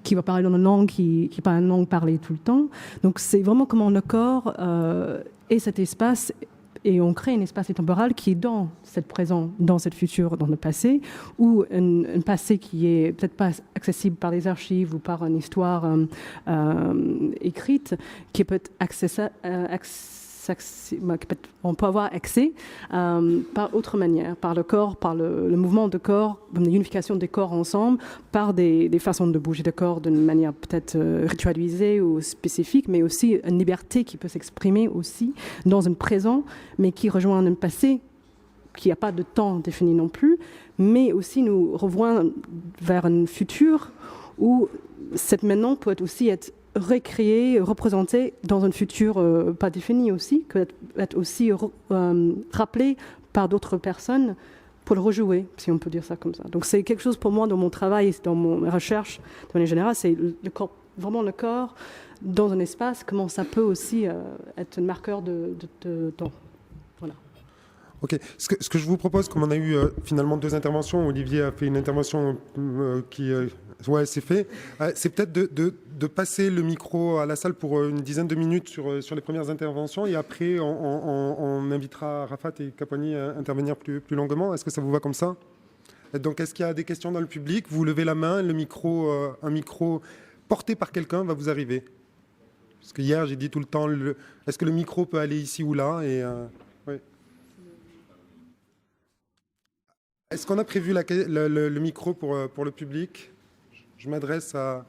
qui va parler dans une langue qui n'est pas une langue parlée tout le temps. Donc c'est vraiment comment le corps est cet espace, et on crée un espace temporel qui est dans cette présent, dans cette futur, dans le passé, ou un passé qui est peut-être pas accessible par les archives ou par une histoire écrite, qui peut être on peut avoir accès par autre manière, par le corps, par le mouvement de corps, l'unification des corps ensemble, par des façons de bouger le corps d'une manière peut-être ritualisée ou spécifique, mais aussi une liberté qui peut s'exprimer aussi dans un présent, mais qui rejoint un passé qui n'a pas de temps défini non plus, mais aussi nous revoit vers un futur où cette maintenant peut aussi être recréé, représenté dans un futur pas défini aussi, que être aussi rappelé par d'autres personnes pour le rejouer, si on peut dire ça comme ça. Donc c'est quelque chose pour moi dans mon travail, dans mon recherche de manière générale, c'est le corps, vraiment le corps dans un espace, comment ça peut aussi être un marqueur de temps. Voilà. Ok. Ce que je vous propose, comme on a eu finalement 2 interventions, Olivier a fait une intervention qui... ouais, c'est fait. C'est peut-être de passer le micro à la salle pour une dizaine de minutes sur les premières interventions, et après on invitera Rafat et Kapwani à intervenir plus longuement. Est-ce que ça vous va comme ça? Donc est-ce qu'il y a des questions dans le public? Vous levez la main, un micro porté par quelqu'un va vous arriver. Parce que hier j'ai dit tout le temps, est-ce que le micro peut aller ici ou là? Et ouais. Est-ce qu'on a prévu le micro pour le public? Je m'adresse à...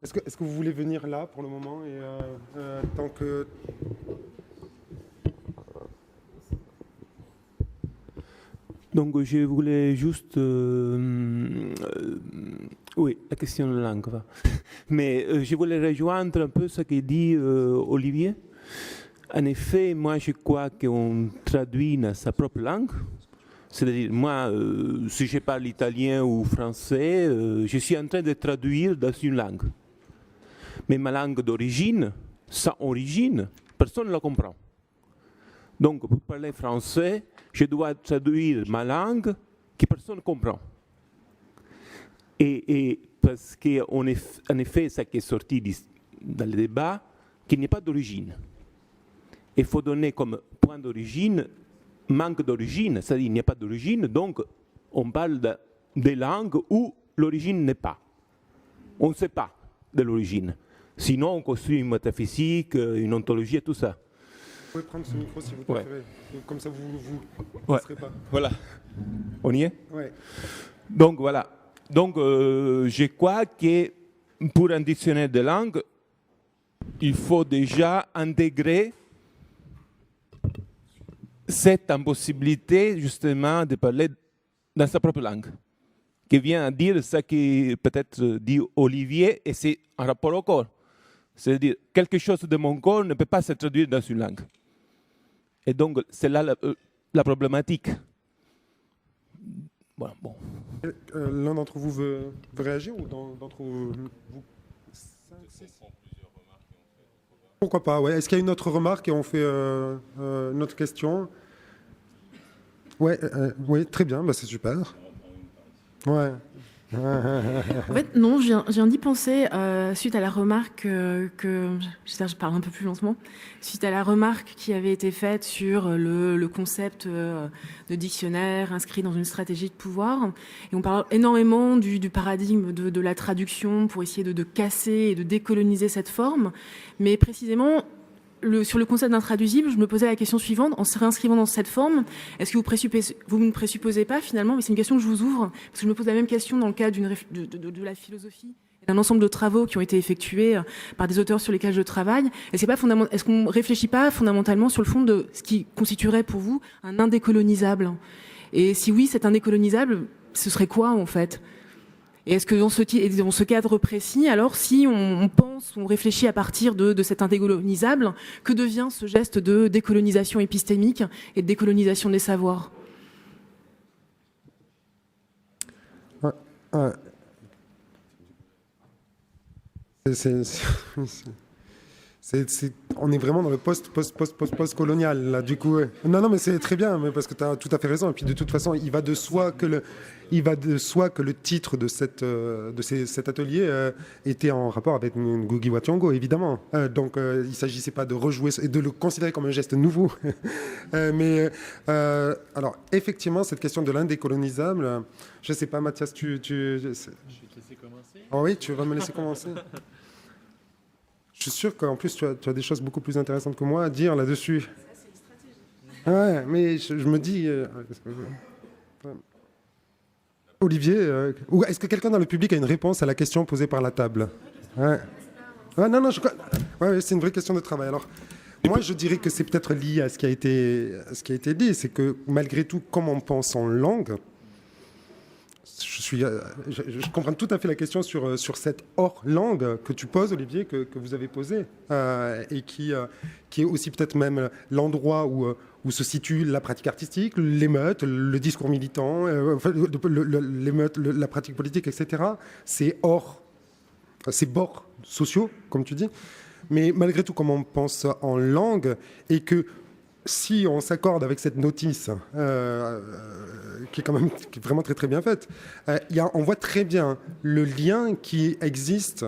Est-ce que vous voulez venir là pour le moment et tant que... Donc je voulais juste... oui, la question de la langue. Va. Mais je voulais rejoindre un peu ce que dit Olivier. En effet, moi je crois qu'on traduit dans sa propre langue. C'est-à-dire, moi, si je parle italien ou français, je suis en train de traduire dans une langue. Mais ma langue d'origine, sans origine, personne ne la comprend. Donc, pour parler français, je dois traduire ma langue que personne ne comprend. Et parce qu'en effet, ça qui est sorti dans le débat, qu'il n'y a pas d'origine. Il faut donner comme point d'origine manque d'origine, c'est-à-dire il n'y a pas d'origine, donc on parle des langues où l'origine n'est pas. On ne sait pas de l'origine. Sinon, on construit une métaphysique, une ontologie et tout ça. Vous pouvez prendre ce micro si vous préférez. Comme ça, vous ne serez pas. Voilà. On y est? Ouais. Donc, voilà. Donc, je crois que pour un dictionnaire de langue, il faut déjà intégrer cette impossibilité, justement, de parler dans sa propre langue, qui vient à dire ce que peut-être dit Olivier, et c'est en rapport au corps. C'est-à-dire, quelque chose de mon corps ne peut pas se traduire dans une langue. Et donc, c'est là la problématique. Voilà, bon. L'un d'entre vous veut réagir ou d'entre vous... Pourquoi pas, ouais. Est-ce qu'il y a une autre remarque et on fait une autre question? Ouais, oui, très bien, bah, c'est super. Ouais. En fait, non, je viens d'y penser suite à la remarque je parle un peu plus lentement, suite à la remarque qui avait été faite sur le concept de dictionnaire inscrit dans une stratégie de pouvoir. Et on parle énormément du paradigme de la traduction pour essayer de casser et de décoloniser cette forme. Mais précisément, sur le concept d'intraduisible, je me posais la question suivante, en se réinscrivant dans cette forme, est-ce que vous ne présupposez pas finalement, mais c'est une question que je vous ouvre, parce que je me pose la même question dans le cadre de la philosophie, d'un ensemble de travaux qui ont été effectués par des auteurs sur lesquels je travaille, est-ce qu'on ne réfléchit pas fondamentalement sur le fond de ce qui constituerait pour vous un indécolonisable? Et si oui, cet indécolonisable, ce serait quoi en fait? Et est-ce que dans ce cadre précis, alors, si on pense, on réfléchit à partir de cet indécolonisable, que devient ce geste de décolonisation épistémique et de décolonisation des savoirs? On est vraiment dans le post-colonial, là, du coup. Ouais. Non, mais c'est très bien, mais parce que tu as tout à fait raison. Et puis, de toute façon, il va de soi que le titre de cet atelier était en rapport avec Ngugi wa Thiong'o, évidemment. Donc, il ne s'agissait pas de rejouer et de le considérer comme un geste nouveau. Alors, effectivement, cette question de l'indécolonisable, je ne sais pas, Mathias, je vais te laisser commencer. Oh oui, tu vas me laisser commencer. Je suis sûr qu'en plus, tu as des choses beaucoup plus intéressantes que moi à dire là-dessus. Ça, c'est une stratégie. Ouais, mais je me dis... Olivier, ou est-ce que quelqu'un dans le public a une réponse à la question posée par la table? Ouais. Ah, non, ouais, c'est une vraie question de travail. Alors, moi, je dirais que c'est peut-être lié à ce qui a été dit. C'est que malgré tout, comme on pense en langue... Je comprends tout à fait la question sur cette hors-langue que tu poses, Olivier, que vous avez posée, et qui est aussi peut-être même l'endroit où se situe la pratique artistique, l'émeute, le discours militant, l'émeute, la pratique politique, etc. C'est bords sociaux, comme tu dis. Mais malgré tout, comme on pense en langue, et que si on s'accorde avec cette notice, qui est vraiment très très bien faite, on voit très bien le lien qui existe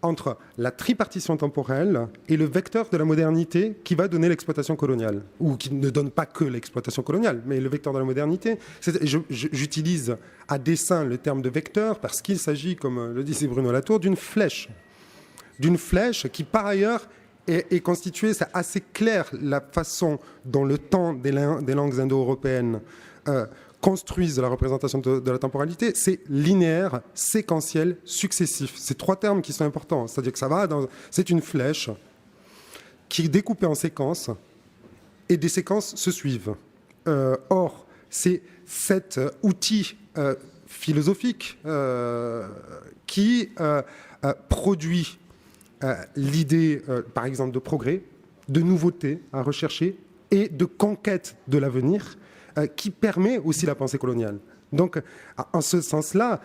entre la tripartition temporelle et le vecteur de la modernité qui va donner l'exploitation coloniale, ou qui ne donne pas que l'exploitation coloniale, mais le vecteur de la modernité. J'utilise à dessein le terme de vecteur parce qu'il s'agit, comme le disait Bruno Latour, d'une flèche qui par ailleurs est constituée, c'est assez clair la façon dont le temps des langues indo-européennes construisent la représentation de la temporalité, c'est linéaire, séquentiel, successif. C'est trois termes qui sont importants. C'est-à-dire que c'est une flèche qui est découpée en séquences et des séquences se suivent. Or, c'est cet outil philosophique qui produit l'idée, par exemple, de progrès, de nouveauté à rechercher et de conquête de l'avenir, qui permet aussi la pensée coloniale. Donc, en ce sens-là,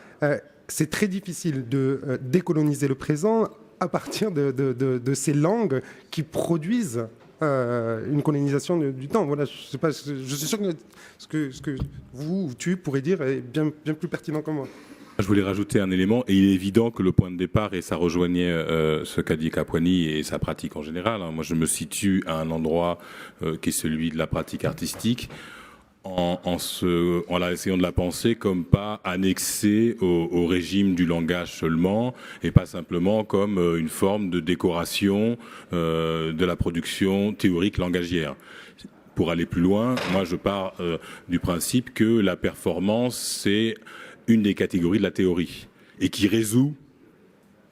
c'est très difficile de décoloniser le présent à partir de ces langues qui produisent une colonisation du temps. Voilà, je suis sûr que ce que vous ou tu pourrez dire est bien plus pertinent que moi. Je voulais rajouter un élément, et il est évident que le point de départ, et ça rejoignait ce qu'a dit Kapwani et sa pratique en général, hein. Moi je me situe à un endroit qui est celui de la pratique artistique, en essayant de la penser comme pas annexée au régime du langage seulement, et pas simplement comme une forme de décoration de la production théorique langagière. Pour aller plus loin, moi je pars du principe que la performance, c'est une des catégories de la théorie, et qui résout,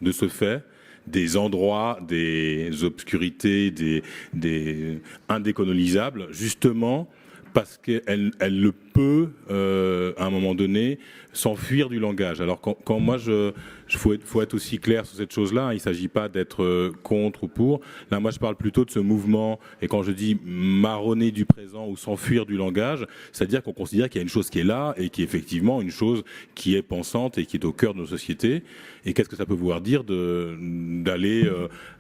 de ce fait, des endroits, des obscurités, des indécolonisables, justement parce qu'elle le peut, à un moment donné, s'enfuir du langage. Alors quand moi, faut être aussi clair sur cette chose-là, hein, il ne s'agit pas d'être contre ou pour. Là, moi, je parle plutôt de ce mouvement, et quand je dis marronner du présent ou s'enfuir du langage, c'est-à-dire qu'on considère qu'il y a une chose qui est là, et qui est effectivement une chose qui est pensante et qui est au cœur de nos sociétés. Et qu'est-ce que ça peut vouloir dire d'aller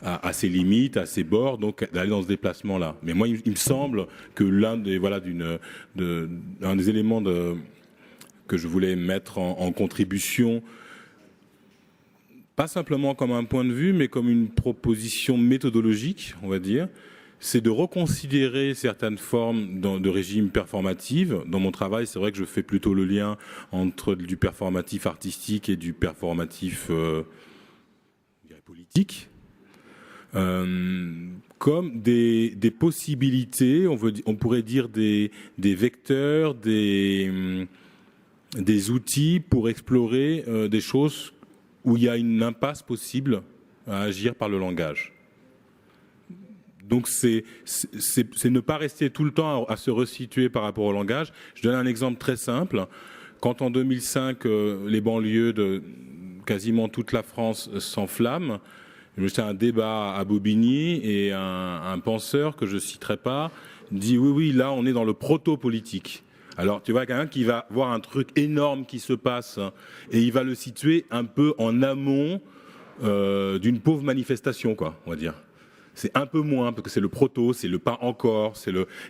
à ses limites, à ses bords, donc d'aller dans ce déplacement-là. Mais moi, il me semble que l'un des éléments que je voulais mettre en contribution, pas simplement comme un point de vue, mais comme une proposition méthodologique, on va dire, c'est de reconsidérer certaines formes de régime performatif. Dans mon travail, c'est vrai que je fais plutôt le lien entre du performatif artistique et du performatif politique, comme des possibilités, on pourrait dire des vecteurs, des outils pour explorer des choses où il y a une impasse possible à agir par le langage. Donc c'est ne pas rester tout le temps à se resituer par rapport au langage. Je donne un exemple très simple. Quand en 2005, les banlieues de quasiment toute la France s'enflamment, c'était un débat à Bobigny, et un penseur que je ne citerai pas dit oui, là on est dans le proto-politique. Alors tu vois quelqu'un qui va voir un truc énorme qui se passe, et il va le situer un peu en amont d'une pauvre manifestation, quoi, on va dire. C'est un peu moins, parce que c'est le proto, c'est le pas encore,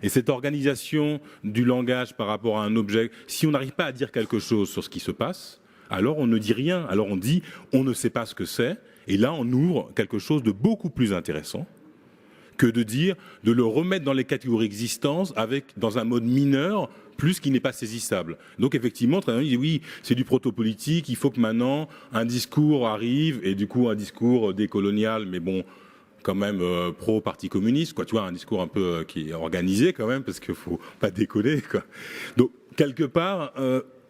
et cette organisation du langage par rapport à un objet, si on n'arrive pas à dire quelque chose sur ce qui se passe, alors on ne dit rien, alors on dit on ne sait pas ce que c'est, et là on ouvre quelque chose de beaucoup plus intéressant que de le remettre dans les catégories existantes dans un mode mineur, plus qui n'est pas saisissable. Donc effectivement, très bien, il dit oui, c'est du proto-politique, il faut que maintenant un discours arrive, et du coup un discours décolonial, mais bon, quand même pro-parti communiste, quoi, tu vois, un discours un peu qui est organisé quand même, parce qu'il faut pas déconner, quoi. Donc quelque part,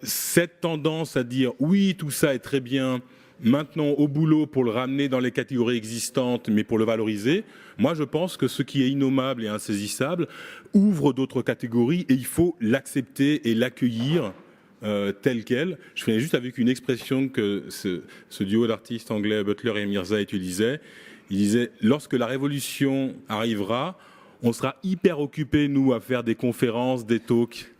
cette tendance à dire oui, tout ça est très bien, maintenant au boulot pour le ramener dans les catégories existantes, mais pour le valoriser, moi je pense que ce qui est innommable et insaisissable ouvre d'autres catégories et il faut l'accepter et l'accueillir tel quel. Je finis juste avec une expression que ce duo d'artistes anglais Butler et Mirza utilisait. Il disait « Lorsque la révolution arrivera, on sera hyper occupés, nous, à faire des conférences, des talks,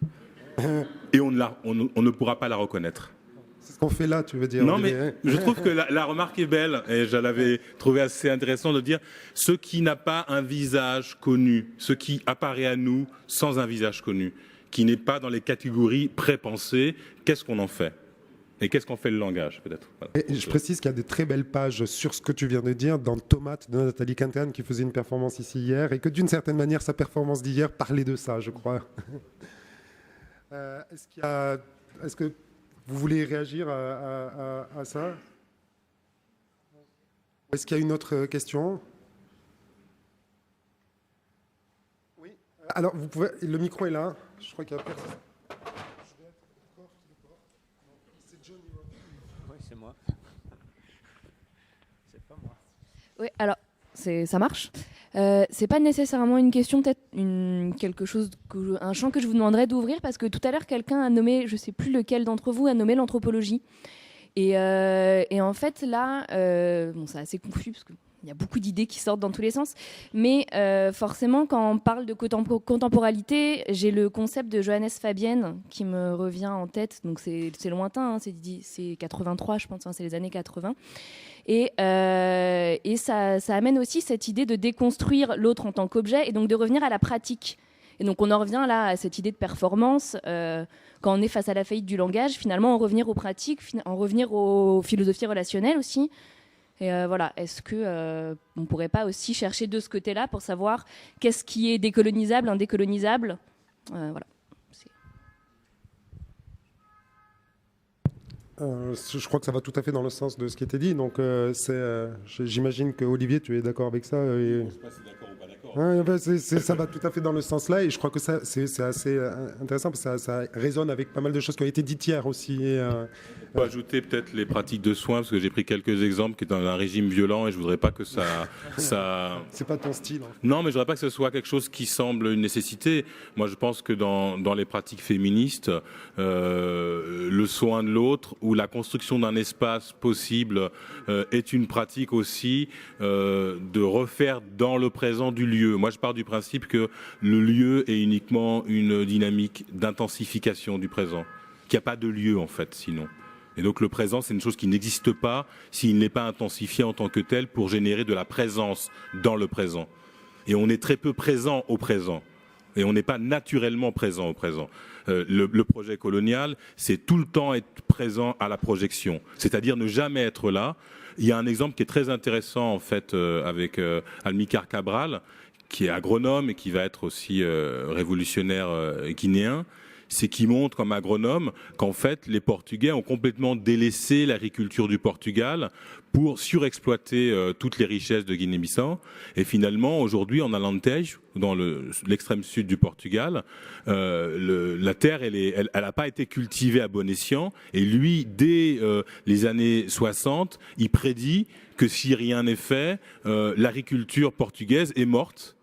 et on ne pourra pas la reconnaître. » C'est ce qu'on fait là, tu veux dire? Non, mais je trouve que la remarque est belle, et je l'avais trouvé assez intéressant de dire ce qui n'a pas un visage connu, ce qui apparaît à nous sans un visage connu, qui n'est pas dans les catégories prépensées, qu'est-ce qu'on en fait? Et qu'est-ce qu'on fait le langage, peut-être? Voilà. Et je précise qu'il y a des très belles pages sur ce que tu viens de dire dans Tomate de Nathalie Quinterne qui faisait une performance ici hier et que d'une certaine manière, sa performance d'hier parlait de ça, je crois. Est-ce que vous voulez réagir à ça? Est-ce qu'il y a une autre question? Oui. Alors, vous pouvez. Le micro est là. Je crois qu'il y a personne. C'est moi. C'est pas moi. Oui, alors, ça marche. C'est pas nécessairement une question, peut-être un champ que je vous demanderais d'ouvrir, parce que tout à l'heure, quelqu'un a nommé, je sais plus lequel d'entre vous, a nommé l'anthropologie. Et en fait, là, c'est assez confus, parce qu'il y a beaucoup d'idées qui sortent dans tous les sens. Mais forcément, quand on parle de contemporalité, j'ai le concept de Johannes Fabienne qui me revient en tête. Donc c'est lointain, hein, c'est 83, je pense, hein, c'est les années 80. Et ça amène aussi cette idée de déconstruire l'autre en tant qu'objet et donc de revenir à la pratique. Et donc on en revient là à cette idée de performance. Quand on est face à la faillite du langage, finalement, en revenir aux pratiques, en revenir aux philosophies relationnelles aussi. Et voilà, est-ce que on pourrait pas aussi chercher de ce côté-là pour savoir qu'est-ce qui est décolonisable, indécolonisable, voilà. Je crois que ça va tout à fait dans le sens de ce qui était dit. Donc, j'imagine que Olivier, tu es d'accord avec ça. Je ne sais pas si d'accord ou pas d'accord. Ça va tout à fait dans le sens là, et je crois que ça, c'est assez intéressant parce que ça résonne avec pas mal de choses qui ont été dites hier aussi. On peut ajouter peut-être les pratiques de soins, parce que j'ai pris quelques exemples qui sont dans un régime violent et je voudrais pas que ça... C'est pas ton style. En fait. Non, mais je voudrais pas que ce soit quelque chose qui semble une nécessité. Moi, je pense que dans les pratiques féministes, le soin de l'autre ou la construction d'un espace possible est une pratique aussi de refaire dans le présent du lieu. Moi, je pars du principe que le lieu est uniquement une dynamique d'intensification du présent, qu'il n'y a pas de lieu en fait, sinon. Et donc le présent, c'est une chose qui n'existe pas s'il n'est pas intensifié en tant que tel pour générer de la présence dans le présent. Et on est très peu présent au présent. Et on n'est pas naturellement présent au présent. Le projet colonial, c'est tout le temps être présent à la projection, c'est-à-dire ne jamais être là. Il y a un exemple qui est très intéressant en fait avec Amilcar Cabral, qui est agronome et qui va être aussi révolutionnaire guinéen. C'est qu'il montre comme agronome qu'en fait les Portugais ont complètement délaissé l'agriculture du Portugal pour surexploiter toutes les richesses de Guinée-Bissau. Et finalement, aujourd'hui, en Alentejo, dans l'extrême sud du Portugal, la terre, elle n'a pas été cultivée à bon escient. Et lui, dès les années 60, il prédit que si rien n'est fait, l'agriculture portugaise est morte,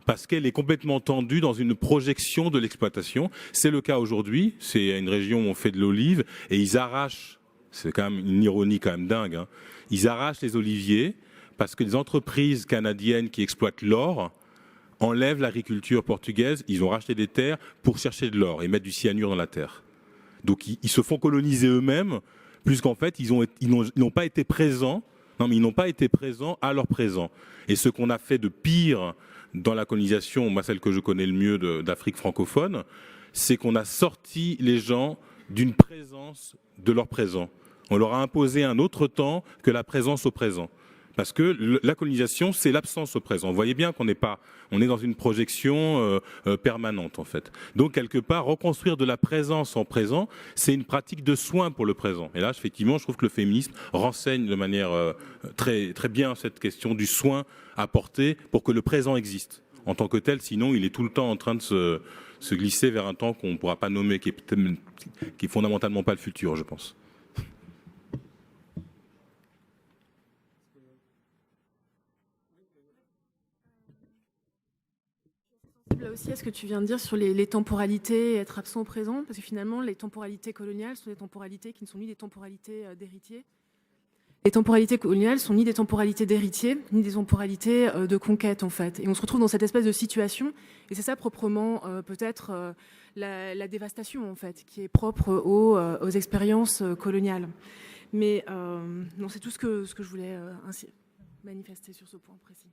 parce qu'elle est complètement tendue dans une projection de l'exploitation. C'est le cas aujourd'hui, c'est une région où on fait de l'olive, et ils arrachent, c'est quand même une ironie quand même dingue, hein, ils arrachent les oliviers, parce que les entreprises canadiennes qui exploitent l'or enlèvent l'agriculture portugaise, ils ont racheté des terres pour chercher de l'or et mettre du cyanure dans la terre. Donc ils se font coloniser eux-mêmes, puisqu'en fait ils n'ont pas été présents Non, mais ils n'ont pas été présents à leur présent. Et ce qu'on a fait de pire dans la colonisation, moi celle que je connais le mieux d'Afrique francophone, c'est qu'on a sorti les gens d'une présence de leur présent. On leur a imposé un autre temps que la présence au présent. Parce que la colonisation, c'est l'absence au présent. Vous voyez bien qu'on n'est pas, on est dans une projection permanente en fait. Donc quelque part, reconstruire de la présence en présent, c'est une pratique de soin pour le présent. Et là, effectivement, je trouve que le féminisme renseigne de manière très, très bien cette question du soin apporté pour que le présent existe en tant que tel. Sinon, il est tout le temps en train de se glisser vers un temps qu'on ne pourra pas nommer, qui est fondamentalement pas le futur, je pense. Là aussi, à ce que tu viens de dire sur les temporalités, être absent au présent, parce que finalement, les temporalités coloniales sont des temporalités qui ne sont ni des temporalités d'héritiers. Les temporalités coloniales sont ni des temporalités d'héritiers, ni des temporalités de conquête, en fait. Et on se retrouve dans cette espèce de situation, et c'est ça proprement peut-être la dévastation, en fait, qui est propre aux expériences coloniales. Mais non, c'est tout ce que je voulais ainsi manifester sur ce point précis.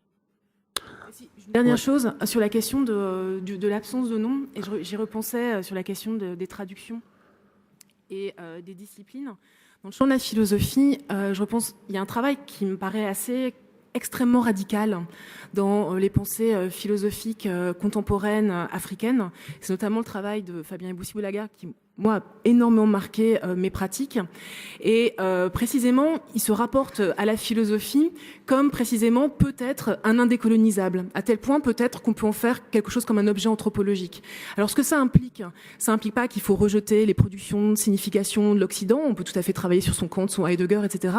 Une dernière chose sur la question de l'absence de nom, et j'y repensais sur la question des traductions et des disciplines. Dans le champ de la philosophie, je repense, il y a un travail qui me paraît extrêmement radical dans les pensées philosophiques contemporaines africaines. C'est notamment le travail de Fabien Ebousi-Boulaga qui, moi, a énormément marqué mes pratiques. Et précisément, il se rapporte à la philosophie comme précisément peut-être un indécolonisable, à tel point peut-être qu'on peut en faire quelque chose comme un objet anthropologique. Alors ce que ça implique pas qu'il faut rejeter les productions de signification de l'Occident, on peut tout à fait travailler sur son Kant, son Heidegger, etc.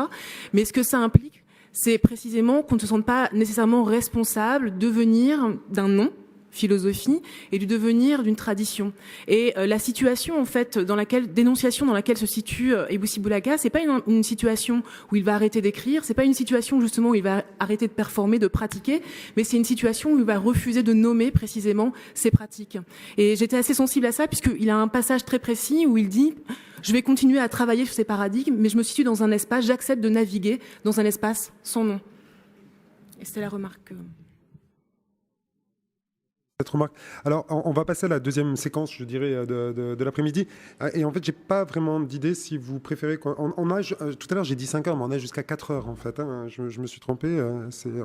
Mais ce que ça implique, c'est précisément qu'on ne se sente pas nécessairement responsable de venir d'un nom, philosophie, et du devenir d'une tradition. Et la situation, en fait, dénonciation dans laquelle se situe Ebousi-Boulaga, c'est pas une situation où il va arrêter d'écrire, c'est pas une situation justement où il va arrêter de performer, de pratiquer, mais c'est une situation où il va refuser de nommer précisément ses pratiques. Et j'étais assez sensible à ça, puisqu'il a un passage très précis où il dit « Je vais continuer à travailler sur ces paradigmes, mais je me situe dans un espace, j'accepte de naviguer dans un espace sans nom. » Et c'était la remarque. Cette remarque. Alors, on va passer à la deuxième séquence, je dirais, de l'après-midi. Et en fait, j'ai pas vraiment d'idée si vous préférez. Tout à l'heure, j'ai dit 5 heures, mais on a jusqu'à 4 heures, en fait. Hein. Je me suis trompé.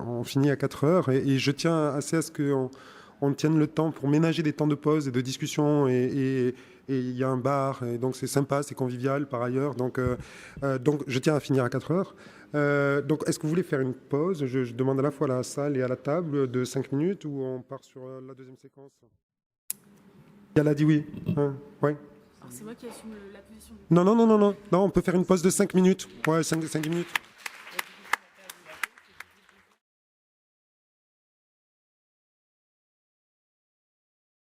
On finit à 4 heures. Et je tiens assez à ce qu'on tienne le temps pour ménager des temps de pause et de discussion. Et il y a un bar. Et donc, c'est sympa, c'est convivial, par ailleurs. Donc, je tiens à finir à 4 heures. Donc, est-ce que vous voulez faire une pause? Je demande à la fois à la salle et à la table de 5 minutes ou on part sur la deuxième séquence? Elle a dit oui. Hein, ouais. Alors, c'est moi qui assume la position. Non, on peut faire une pause de 5 minutes. Ouais, 5 minutes.